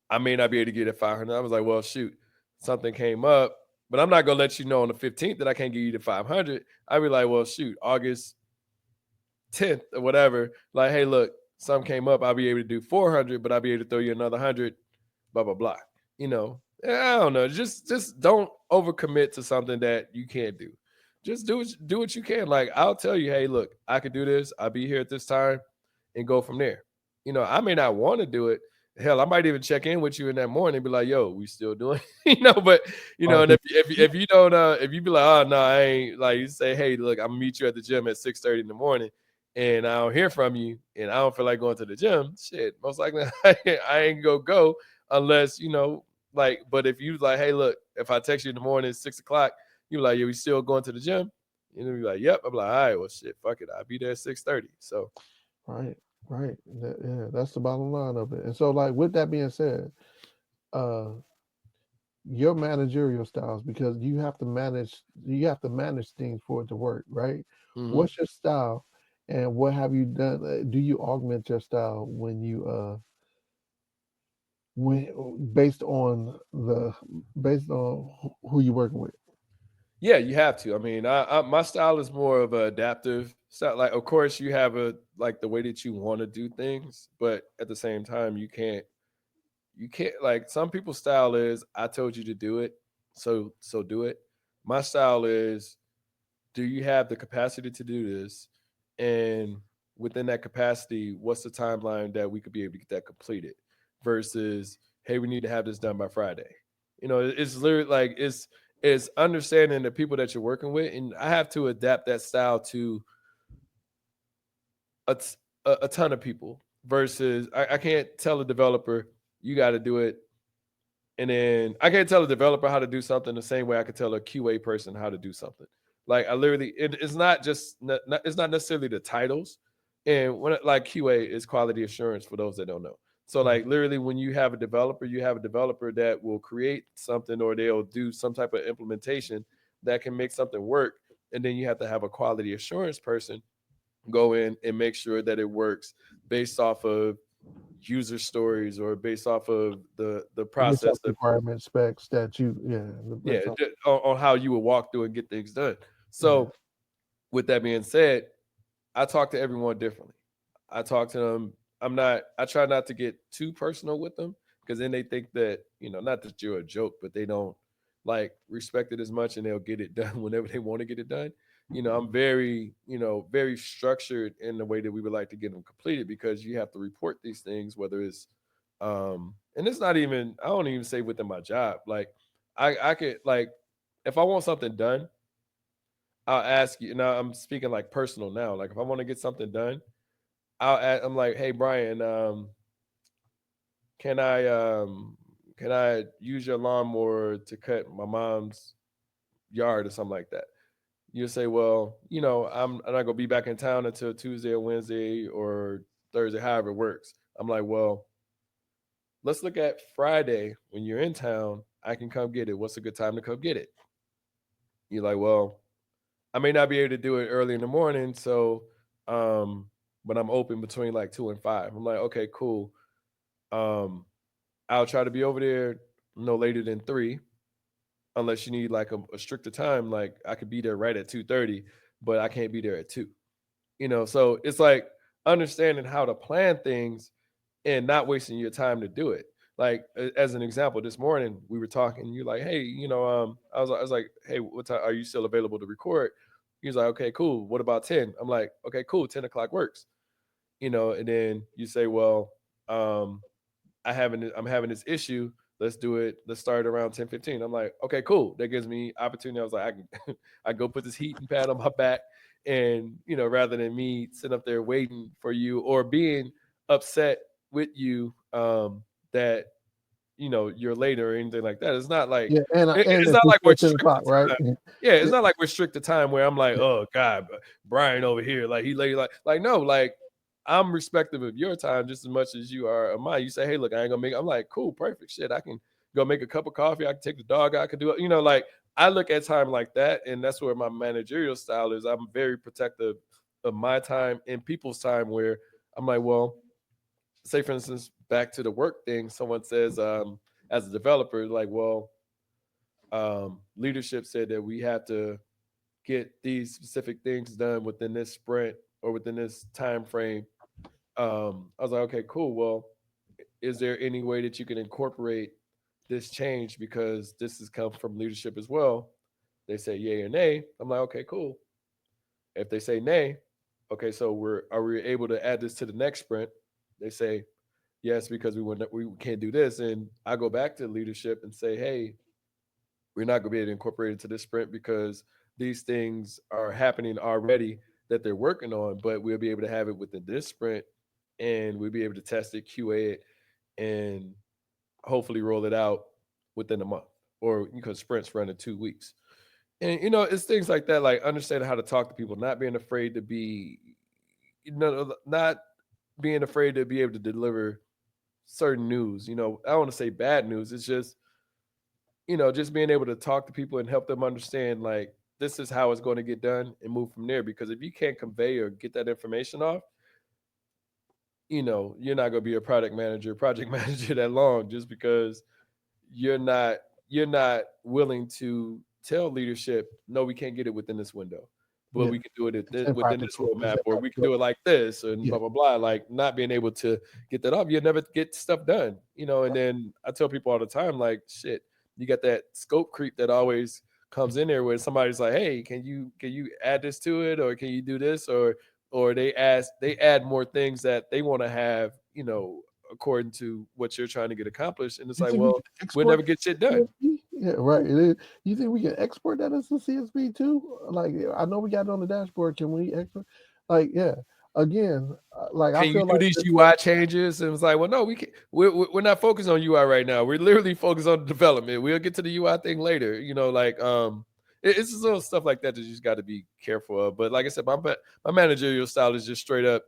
I may not be able to get it 500. I was like, well, shoot, something came up, but I'm not gonna let you know on the 15th that I can't give you the 500. I'd be like, well, shoot, August 10th or whatever. Like, hey, look, something came up. I'll be able to do 400, but I'll be able to throw you another 100. Blah blah blah. I don't know. Just don't overcommit to something that you can't do. Just do what you can. Like I'll tell you, hey, look, I could do this. I'll be here at this time, and go from there. I may not want to do it. Hell, I might even check in with you in that morning and be like, "Yo, we still doing?" But right? and if you don't, if you be like, "Oh no, I ain't," like you say, "Hey, look, I'm gonna meet you at the gym at 6:30 in the morning," and I don't hear from you, and I don't feel like going to the gym. Shit, most likely I ain't go unless like. But if you like, hey, look, if I text you in the morning at 6 o'clock, you like, yeah, we still going to the gym? You know, be like, yep. I'm like, all right, well, shit, fuck it, I'll be there at 6:30. So, Right, right. Yeah, that's the bottom line of it. And so, like, with that being said, uh, your managerial styles, because you have to manage things for it to work, right? mhm. What's your style, and what have you done? Do you augment your style when based on who you're working with? Yeah, you have to. I mean, my style is more of a adaptive style. Like, of course, you have a like the way that you want to do things, but at the same time, you can't like some people's style is I told you to do it, so do it. My style is do you have the capacity to do this? And within that capacity, what's the timeline that we could be able to get that completed? Versus, hey, we need to have this done by Friday. It's literally like it's understanding the people that you're working with, and I have to adapt that style to a, t- a ton of people. Versus, I can't tell a developer you got to do it. And then I can't tell a developer how to do something the same way I could tell a QA person how to do something. Like I literally, it's not just it's not necessarily the titles. And when like QA is quality assurance for those that don't know. So Mhm. like literally, when you have a developer, you have a developer that will create something or they'll do some type of implementation that can make something work. And then you have to have a quality assurance person go in and make sure that it works based off of user stories or based off of the Based off process of requirement specs that yeah, yeah, based off, on how you would walk through and get things done. yeah. So with that being said, I talk to everyone differently. I talk to them. I try not to get too personal with them because then they think that, not that you're a joke, but they don't like respect it as much and they'll get it done whenever they want to get it done. I'm very, very structured in the way that we would like to get them completed because you have to report these things, whether it's, and it's not even, I don't even say within my job. Like, I could, like, if I want something done, I'll ask you. Now I'm speaking like personal now. Like if I want to get something done, I'm like, hey Brian, can I um can I use your lawnmower to cut my mom's yard or something like that? You'll say, well, I'm not gonna be back in town until Tuesday or Wednesday or Thursday, however it works. I'm like, well, let's look at Friday when you're in town. I can come get it. What's a good time to come get it? You're like, well, I may not be able to do it early in the morning, so um, but I'm open between like 2 and 5. I'm like, okay, cool. Um, I'll try to be over there no later than 3, unless you need like a stricter time. Like I could be there right at 2:30, but I can't be there at 2. So it's like understanding how to plan things and not wasting your time to do it. Like as an example, this morning we were talking. You're like, hey, I was like, hey, what time are you still available to record? He was like, okay, cool. What about 10? I'm like, okay, cool. 10 o'clock works. And then you say, well, um, I'm having this issue. Let's do it. Let's start around 10:15. I'm like, okay, cool. That gives me opportunity. I was like, I can I go put this heating pad on my back, and rather than me sitting up there waiting for you or being upset with you, that you're late or anything like that. It's not like Yeah, and it's it's not like we're before 10 strict o'clock, to right? time. Yeah, it's Yeah, not like we're strict to time where I'm like, yeah, oh God, Brian over here, like he late, like no, like I'm respective of your time just as much as you are of mine. You say, hey, look, I ain't gonna make. I'm like, cool, perfect, shit. I can go make a cup of coffee. I can take the dog out. I can do it. Like I look at time like that, and that's where my managerial style is. I'm very protective of my time and people's time. Where I'm like, well, say for instance, back to the work thing. Someone says, as a developer, like, well, leadership said that we have to get these specific things done within this sprint or within this time frame. I was like, okay, cool. Well, is there any way that you can incorporate this change because this has come from leadership as well? They say yay or nay. I'm like, okay, cool. If they say nay, okay, so are we able to add this to the next sprint? They say yes because we can't do this, and I go back to leadership and say, hey, we're not going to be able to incorporate it to this sprint because these things are happening already that they're working on, but we'll be able to have it within this sprint, and we'll be able to test it, QA it, and hopefully roll it out within a month, or because sprints run in 2 weeks. And it's things like that, like understanding how to talk to people, not being afraid to be, not being afraid to be able to deliver certain news. I don't want to say bad news. It's just just being able to talk to people and help them understand like this is how it's going to get done and move from there. Because if you can't convey or get that information off, you're not going to be a project manager that long just because you're not you're not willing to tell leadership, no, we can't get it within this window, but yeah. we can do it It's within this impractical. It's roadmap, or we can impractical. do it like this and Yeah, blah blah blah. Like not being able to get that off, you never get stuff done. And then I tell people all the time, like, shit, you got that scope creep that always comes in there where somebody's like, hey, can you add this to it, or can you do this, or they add more things that they want to have, according to what you're trying to get accomplished, and it's you like, think we well, can we'll export never that get shit as done. a CSV? Yeah, right. It is. You think we can export that as a CSV too? Like, I know we got it on the dashboard. Can we export? Like, yeah. Again, like I Can you feel do like these this. UI changes? And it's like, well, no, we can. We're not focused on UI right now. We're literally focused on development. We'll get to the UI thing later. Like it's just little stuff like that that you just got to be careful of. But like I said, my managerial style is just straight up.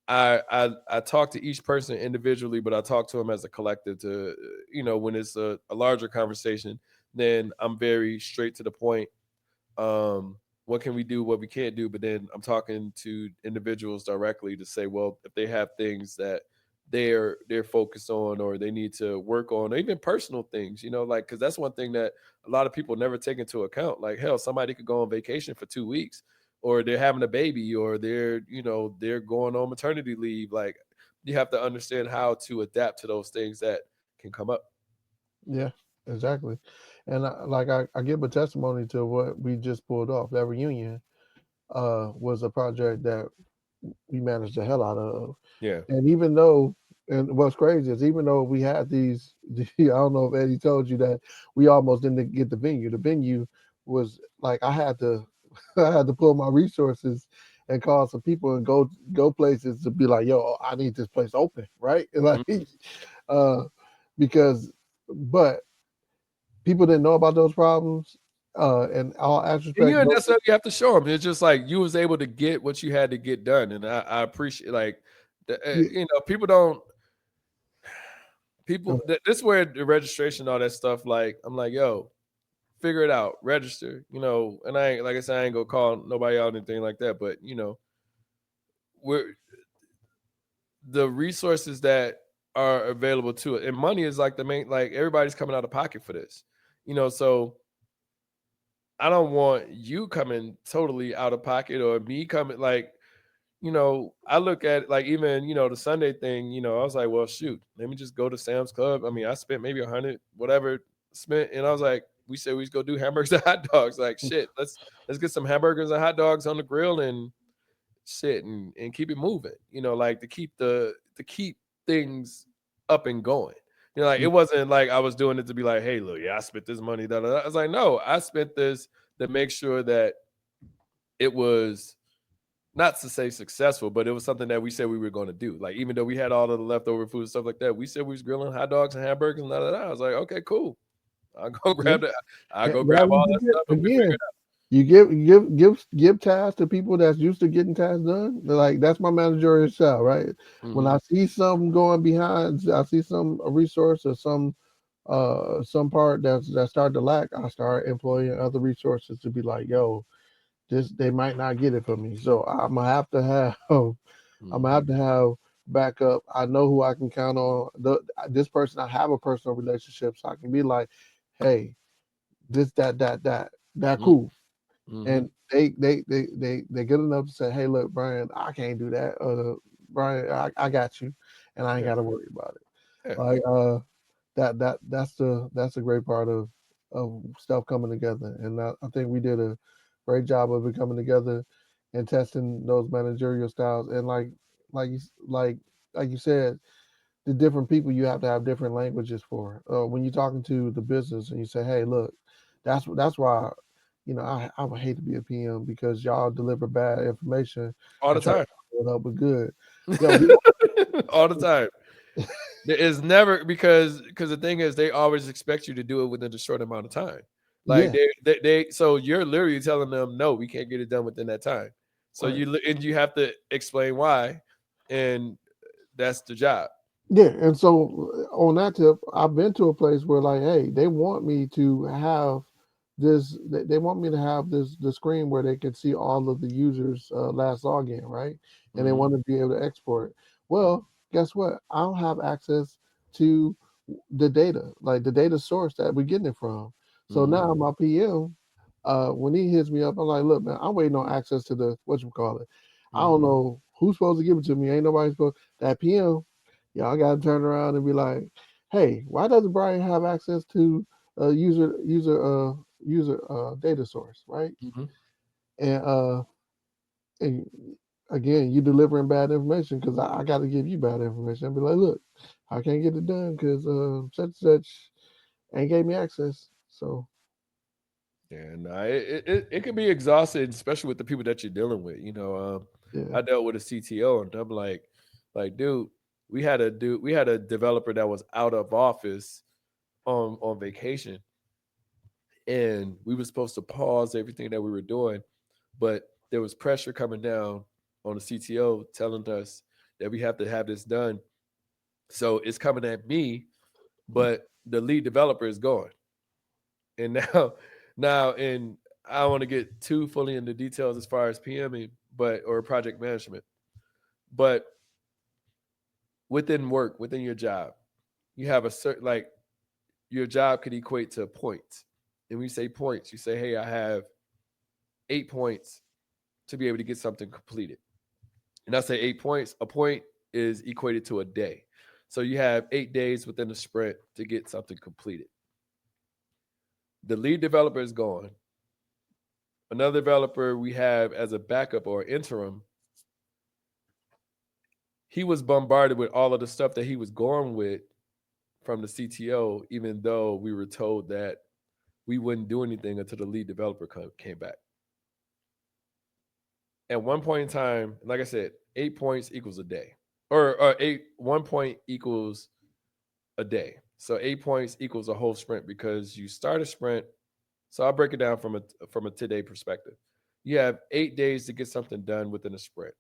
I talk to each person individually, but I talk to them as a collective. To when it's a larger conversation, then I'm very straight to the point. What can we do, what we can't do, but then I'm talking to individuals directly to say, well, if they have things that they're focused on or they need to work on, or even personal things, like, because that's one thing that a lot of people never take into account. Like, hell, somebody could go on vacation for 2 weeks, or they're having a baby, or they're going on maternity leave. Like, you have to understand how to adapt to those things that can come up. Yeah, exactly. And I give a testimony to what we just pulled off. That reunion was a project that we managed the hell out of. Yeah. And even though, and what's crazy is even though we had these, I don't know if Eddie told you that we almost didn't get the venue. The venue was like I had to, I had to pull my resources and call some people and go places to be like, yo, I need this place open, right? And like, uh, because, but people didn't know about those problems. And all And you retrospect, didn't those, necessarily have to show them. It's just like you was able to get what you had to get done, and I appreciate like yeah, people don't people. This is where the registration, all that stuff. Like I'm like, yo, figure it out, register. And I ain't like I said, I ain't gonna call nobody out or anything like that. But we're the resources that are available to it, and money is like the main. Like everybody's coming out of pocket for this. So I don't want you coming totally out of pocket or me coming like I look at like even the Sunday thing. I was like, well, shoot, let me just go to Sam's Club. I mean, I spent maybe 100, whatever spent, and I was like, we said we just go do hamburgers and hot dogs. Like, shit, let's get some hamburgers and hot dogs on the grill and shit and keep it moving. Like to keep things up and going. Like it wasn't like I was doing it to be like, hey, look, yeah, I spent this money. Da, da, da. I was like, no, I spent this to make sure that it was not to say successful, but it was something that we said we were going to do. Like even though we had all of the leftover food and stuff like that, we said we was grilling hot dogs and hamburgers and all of that. I was like, okay, cool. I'll go Yeah. grab that. I'll go That's grab what all you that get. stuff and we figure Again, it out. you give tasks to people that's used to getting tasks done. They're like, that's my managerial style, right? When Mm-hmm. I see something going behind, I see some a resource or some part that start to lack, I start employing other resources to be like, yo, this they might not get it for me. So I'm gonna have to have I'm gonna Mm-hmm. have to have backup. I know who I can count on. This person I have a personal relationship, so I can be like, hey, this that cool. Mm-hmm. And they good enough to say, hey, look, Brian, I can't do that. Brian, I got you, and I ain't Yeah. got to worry about it. Yeah. Like that's the great part of stuff coming together, and I think we did a great job of it coming together and testing those managerial styles. And like you like like you said, the different people you have to have different languages for. When you're talking to the business and you say, hey, look, that's why. I would hate to be a PM because y'all deliver bad information All and the try to time. follow it up with good. Yo, All the time. There is never because the thing is they always expect you to do it within a short amount of time. Like yeah, they so you're literally telling them no, we can't get it done within that time. So right. you have to explain why, and that's the job. Yeah, and so on that tip, I've been to a place where like, hey, they want me to have this. They want me to have this the screen where they can see all of the users' last login, right? And they Hmm. want to be able to export it. Well, guess what? I don't have access to the data, like the data source that we're getting it from. So Hmm. now my PM, when he hits me up, I'm like, look, man, I'm waiting on access to the what you call it. I don't Hmm. know who's supposed to give it to me. Ain't nobody supposed that PM. Y'all got to turn around and be like, hey, why doesn't Brian have access to user data source, right? Hmm. And and again, you delivering bad information because I got to give you bad information. I'll be like, look, I can't get it done because such and such ain't gave me access. So Yeah, no, it can be exhausting, especially with the people that you're dealing with. yeah, I dealt with a CTO, and I'm like, dude, we had a developer that was out of office on vacation, and we were supposed to pause everything that we were doing, but there was pressure coming down on the CTO telling us that we have to have this done. So it's coming at me, but the lead developer is gone. And and I don't want to get too fully into details as far as PMing, but or project management. But within work, within your job, you have a certain like your job could equate to points. And when you say points, you say, hey, I have 8 points to be able to get something completed. And I say 8 points. A point is equated to a day. So you have 8 days within a sprint to get something completed. The lead developer is gone. Another developer we have as a backup or interim, he was bombarded with all of the stuff that he was going with from the CTO, even though we were told that we wouldn't do anything until the lead developer came back. At one point in time, like I said, 8 points equals a day, or 1 point equals a day. So 8 points equals a whole sprint because you start a sprint. So I'll break it down from a today perspective. You have 8 days to get something done within a sprint.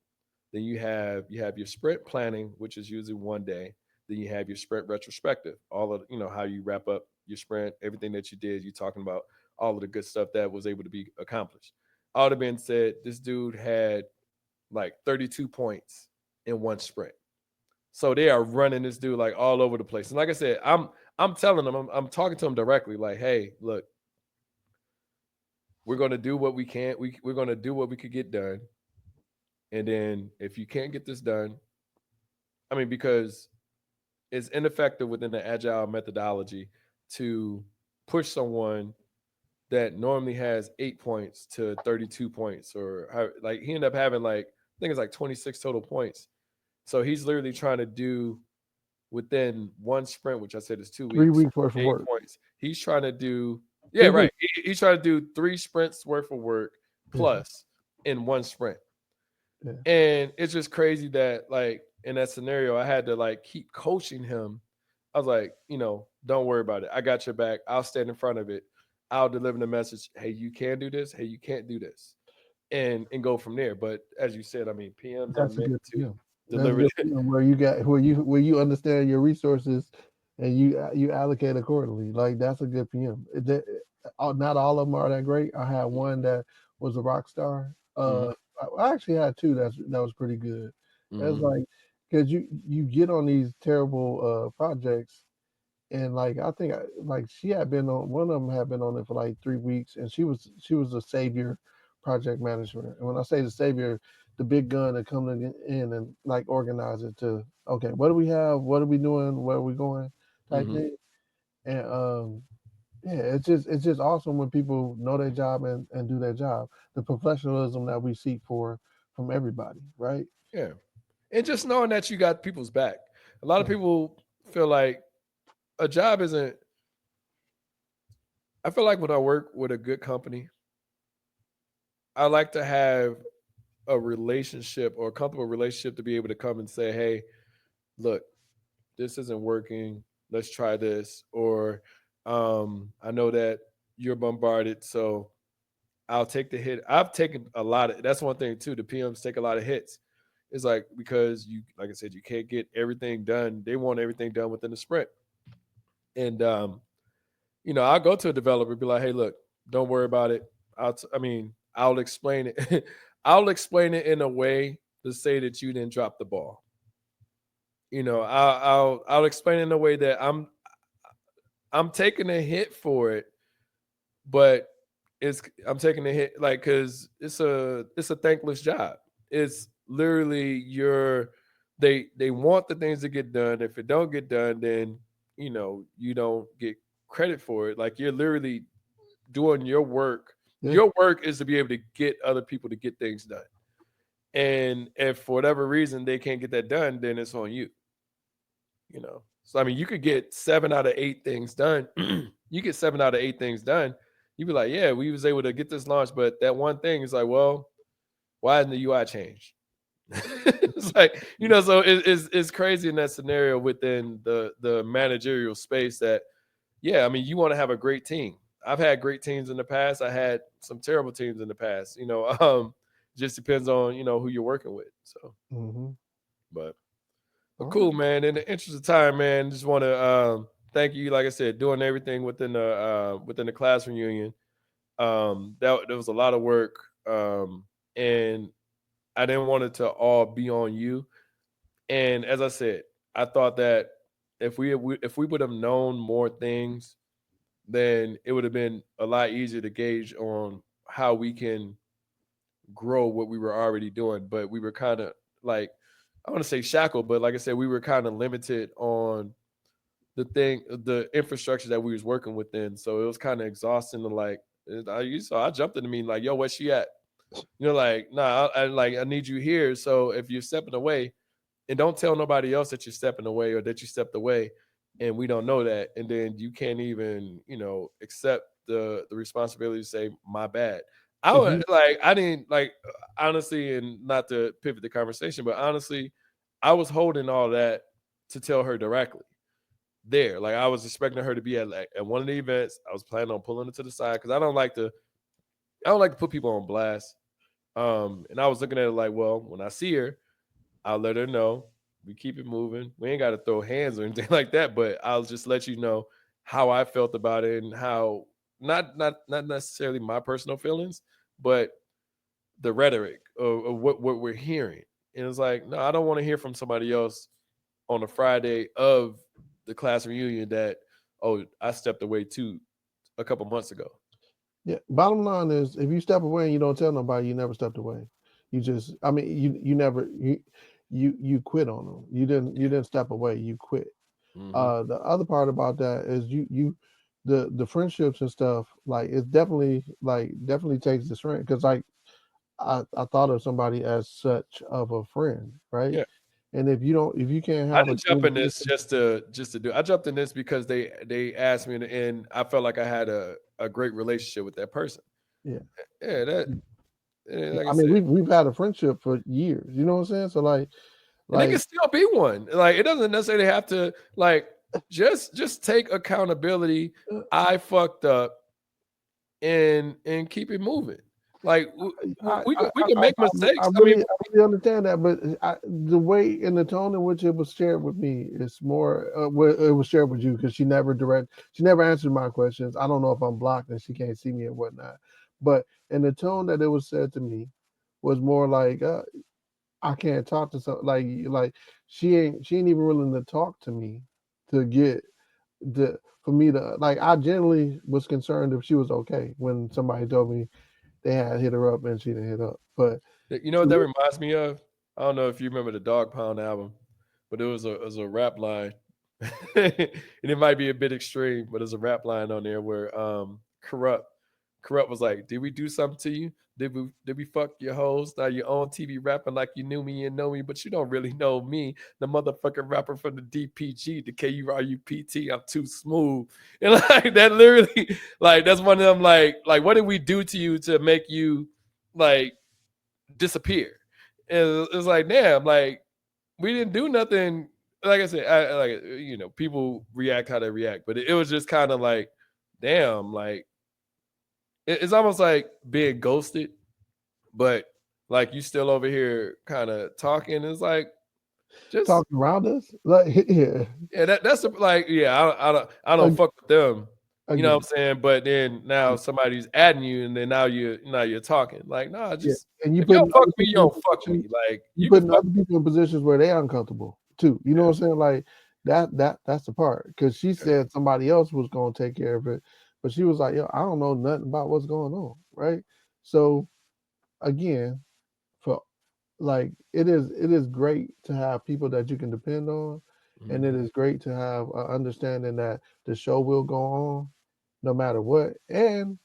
Then you have your sprint planning, which is usually one day. Then you have your sprint retrospective, all of how you wrap up your sprint, everything that you did. You're talking about all of the good stuff that was able to be accomplished. All that being said, this dude had like 32 points in one sprint. So they are running this dude like all over the place. And like I said, I'm telling them, I'm talking to him directly, like, hey, look, we're gonna do what we can. We're gonna do what we could get done. And then if you can't get this done, I mean, because it's ineffective within the agile methodology to push someone that normally has 8 points to 32 points, or like he ended up having like I think it's like 26 total points. So he's literally trying to do within one sprint, which I said is 2 weeks, 3 weeks worth of eight work. points. He's trying to do, yeah, Three right. weeks. He's trying to do 3 sprints worth of work Yeah. plus in one sprint. Yeah. And it's just crazy that like in that scenario, I had to like keep coaching him. I was like, don't worry about it. I got your back. I'll stand in front of it. I'll deliver the message. Hey, you can do this. Hey, you can't do this, and go from there. But as you said, I mean, PMs are That's a meant good to PM. That's a deliver. good PM where you got where you understand your resources and you allocate accordingly. Like that's a good PM. Not all of them are that great. I had one that was a rock star. Hmm. I actually had two that was pretty good. It's Hmm. like because you get on these terrible projects and like I think like she had been on one of them had been on it for like 3 weeks, and she was a savior project manager. And when I say the savior, the big gun that come in and like organize it to okay, what do we have, what are we doing, where are we going, type Hmm. thing. And yeah, it's just awesome when people know their job and do their job. The professionalism that we seek for from everybody, right? Yeah, and just knowing that you got people's back. A lot of Yeah, people feel like a job isn't. I feel like when I work with a good company, I like to have a relationship or a comfortable relationship to be able to come and say, "Hey, look, this isn't working. Let's try this." Or, I know that you're bombarded, so I'll take the hit. I've taken a lot of. That's one thing too. The PMs take a lot of hits. It's like because you, like I said, you can't get everything done. They want everything done within the sprint, and I'll go to a developer, be like, "Hey, look, don't worry about it. I mean, I'll explain it. I'll explain it in a way to say that you didn't drop the ball. I'll explain it in a way that I'm taking a hit for it, but I'm taking a hit like because it's a thankless job. It's literally they want the things to get done. If it don't get done, then you don't get credit for it. Like you're literally doing your work. yeah. Your work is to be able to get other people to get things done. And if for whatever reason they can't get that done, then it's on you. So I mean, you could get 7 out of 8 things done. You get 7 out of 8 things done. You'd be like, yeah, we was able to get this launched, but that one thing is like, well, why hasn't the UI changed? It's like so it's crazy in that scenario within the managerial space that yeah, I mean, you want to have a great team. I've had great teams in the past. I had some terrible teams in the past. Just depends on who you're working with. So, Hmm. but All cool, right. man. In the interest of time, man, just want to thank you. Like I said, doing everything within the class reunion. That there was a lot of work, and I didn't want it to all be on you. And as I said, I thought that if we would have known more things, then it would have been a lot easier to gauge on how we can grow what we were already doing. But we were kind of like, I want to say shackled, but like I said, we were kind of limited on the infrastructure that we was working within. So it was kind of exhausting to like, I jumped in the meeting like, yo, where's she at? Like, nah, I need you here. So if you're stepping away, and don't tell nobody else that you're stepping away or that you stepped away and we don't know that, and then you can't even accept the responsibility to say my bad. If you I didn't like honestly, and not to pivot the conversation, but honestly, I was holding all that to tell her directly there. Like I was expecting her to be at one of the events. I was planning on pulling her to the side because I don't like to put people on blast. And I was looking at it like, well, when I see her, I'll let her know. We keep it moving. We ain't got to throw hands or anything like that, but I'll just let you know how I felt about it and how not necessarily my personal feelings, but the rhetoric of what we're hearing. And it's like, no, I don't want to hear from somebody else on a Friday of the class reunion that, oh, I stepped away too a couple months ago. Yeah, bottom line is if you step away and you don't tell nobody, you never stepped away. You just, I mean, you never you quit on them. You didn't step away. You quit. Hmm. The other part about that is the friendships and stuff. Like it's definitely takes the strength because like I thought of somebody as such of a friend, right? Yeah. And if you can't I have a didn't jump in this communication, just to do. I jumped in this because they asked me, and I felt like I had a great relationship with that person. yeah, Yeah, that. like I I mean, said, we've had a friendship for years. You know what I'm saying? So and it can like still be one. Like it doesn't necessarily have to like just take accountability. uh, I fucked up and keep it moving. Like we can make I mistakes. I mean, really understand that, but the way and the tone in which it was shared with me is more. It was shared with you because she never answered my questions. I don't know if I'm blocked and she can't see me and whatnot, but in the tone that it was said to me was more like I can't talk to some like she ain't even willing to talk to me to get the for me to like I generally was concerned if she was okay when somebody told me they had hit her up and she didn't hit up. But you know what that reminds me of? I don't know if you remember the Dog Pound album, but it was a rap line, and it might be a bit extreme, but there's a rap line on there where corrupt was like, "Did we do something to you? Did we fuck your hoes? Now you on TV rapping like you knew me and know me, but you don't really know me, the motherfucking rapper from the DPG, the KURUPT. I'm too smooth." And like that literally, like that's one of them. Like what did we do to you to make you like disappear? And it's like, damn, like we didn't do nothing. Like I said, I like people react how they react, but it was just kind of like, damn, like it's almost like being ghosted, but like you still over here kind of talking. It's like just talking around us, like yeah, yeah, that's like yeah, I don't ag- fuck with them. You know what again, I'm saying? But then now somebody's adding you, and then now you're talking. Like, nah, yeah, just and you if you don't putting fuck other me, you people in don't fuck positions, me. Like you you can putting fuck. other people in positions where they're uncomfortable too. You know Yeah, what I'm saying? Like that's the part because she yeah. said somebody else was going to take care of it, but she was like, yo, I don't know nothing about what's going on, right? So again, for like it is great to have people that you can depend on, and it Mm-hmm. is great to have an understanding that the show will go on no matter what, and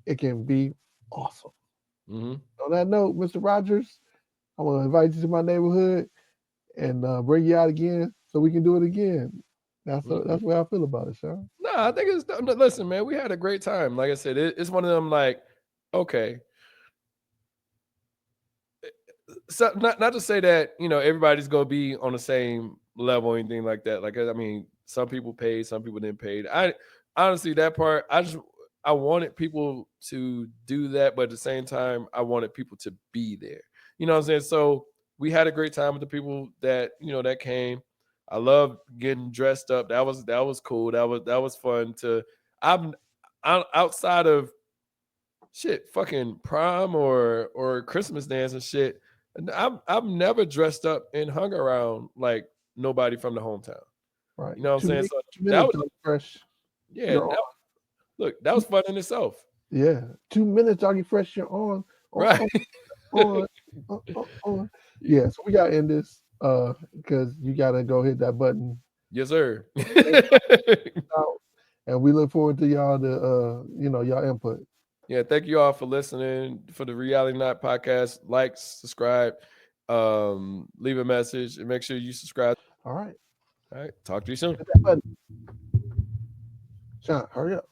it can be awesome. Mm-hmm. On that note, Mr. Rogers, I'm gonna invite you to my neighborhood and bring you out again so we can do it again. Mm-hmm. That's the way I feel about it, Sean. No, I think it's no, listen, man. We had a great time. Like I said, it's one of them. Like, okay, so not to say that everybody's gonna be on the same level or anything like that. Like I mean, some people paid, some people didn't pay. I honestly that part I wanted people to do that, but at the same time I wanted people to be there. You know what I'm saying? So we had a great time with the people that that came. I love getting dressed up. That was cool. That was fun to. I'm outside of shit, fucking prom or Christmas dance and shit. And I've never dressed up and hung around like nobody from the hometown. Right. You know what I'm saying? So Two that minutes was doggy fresh. yeah. You're on. Look, that was fun in itself, Yeah. 2 minutes doggy fresh. You're on. On. right? On. On. Yeah. So we gotta end this because you gotta go hit that button. Yes, sir. Out. And we look forward to y'all to y'all input. Yeah, thank you all for listening for the Reality Night podcast. Like, subscribe, leave a message, and make sure you subscribe. All right. All right, talk to you soon. Hit that button. Sean, hurry up.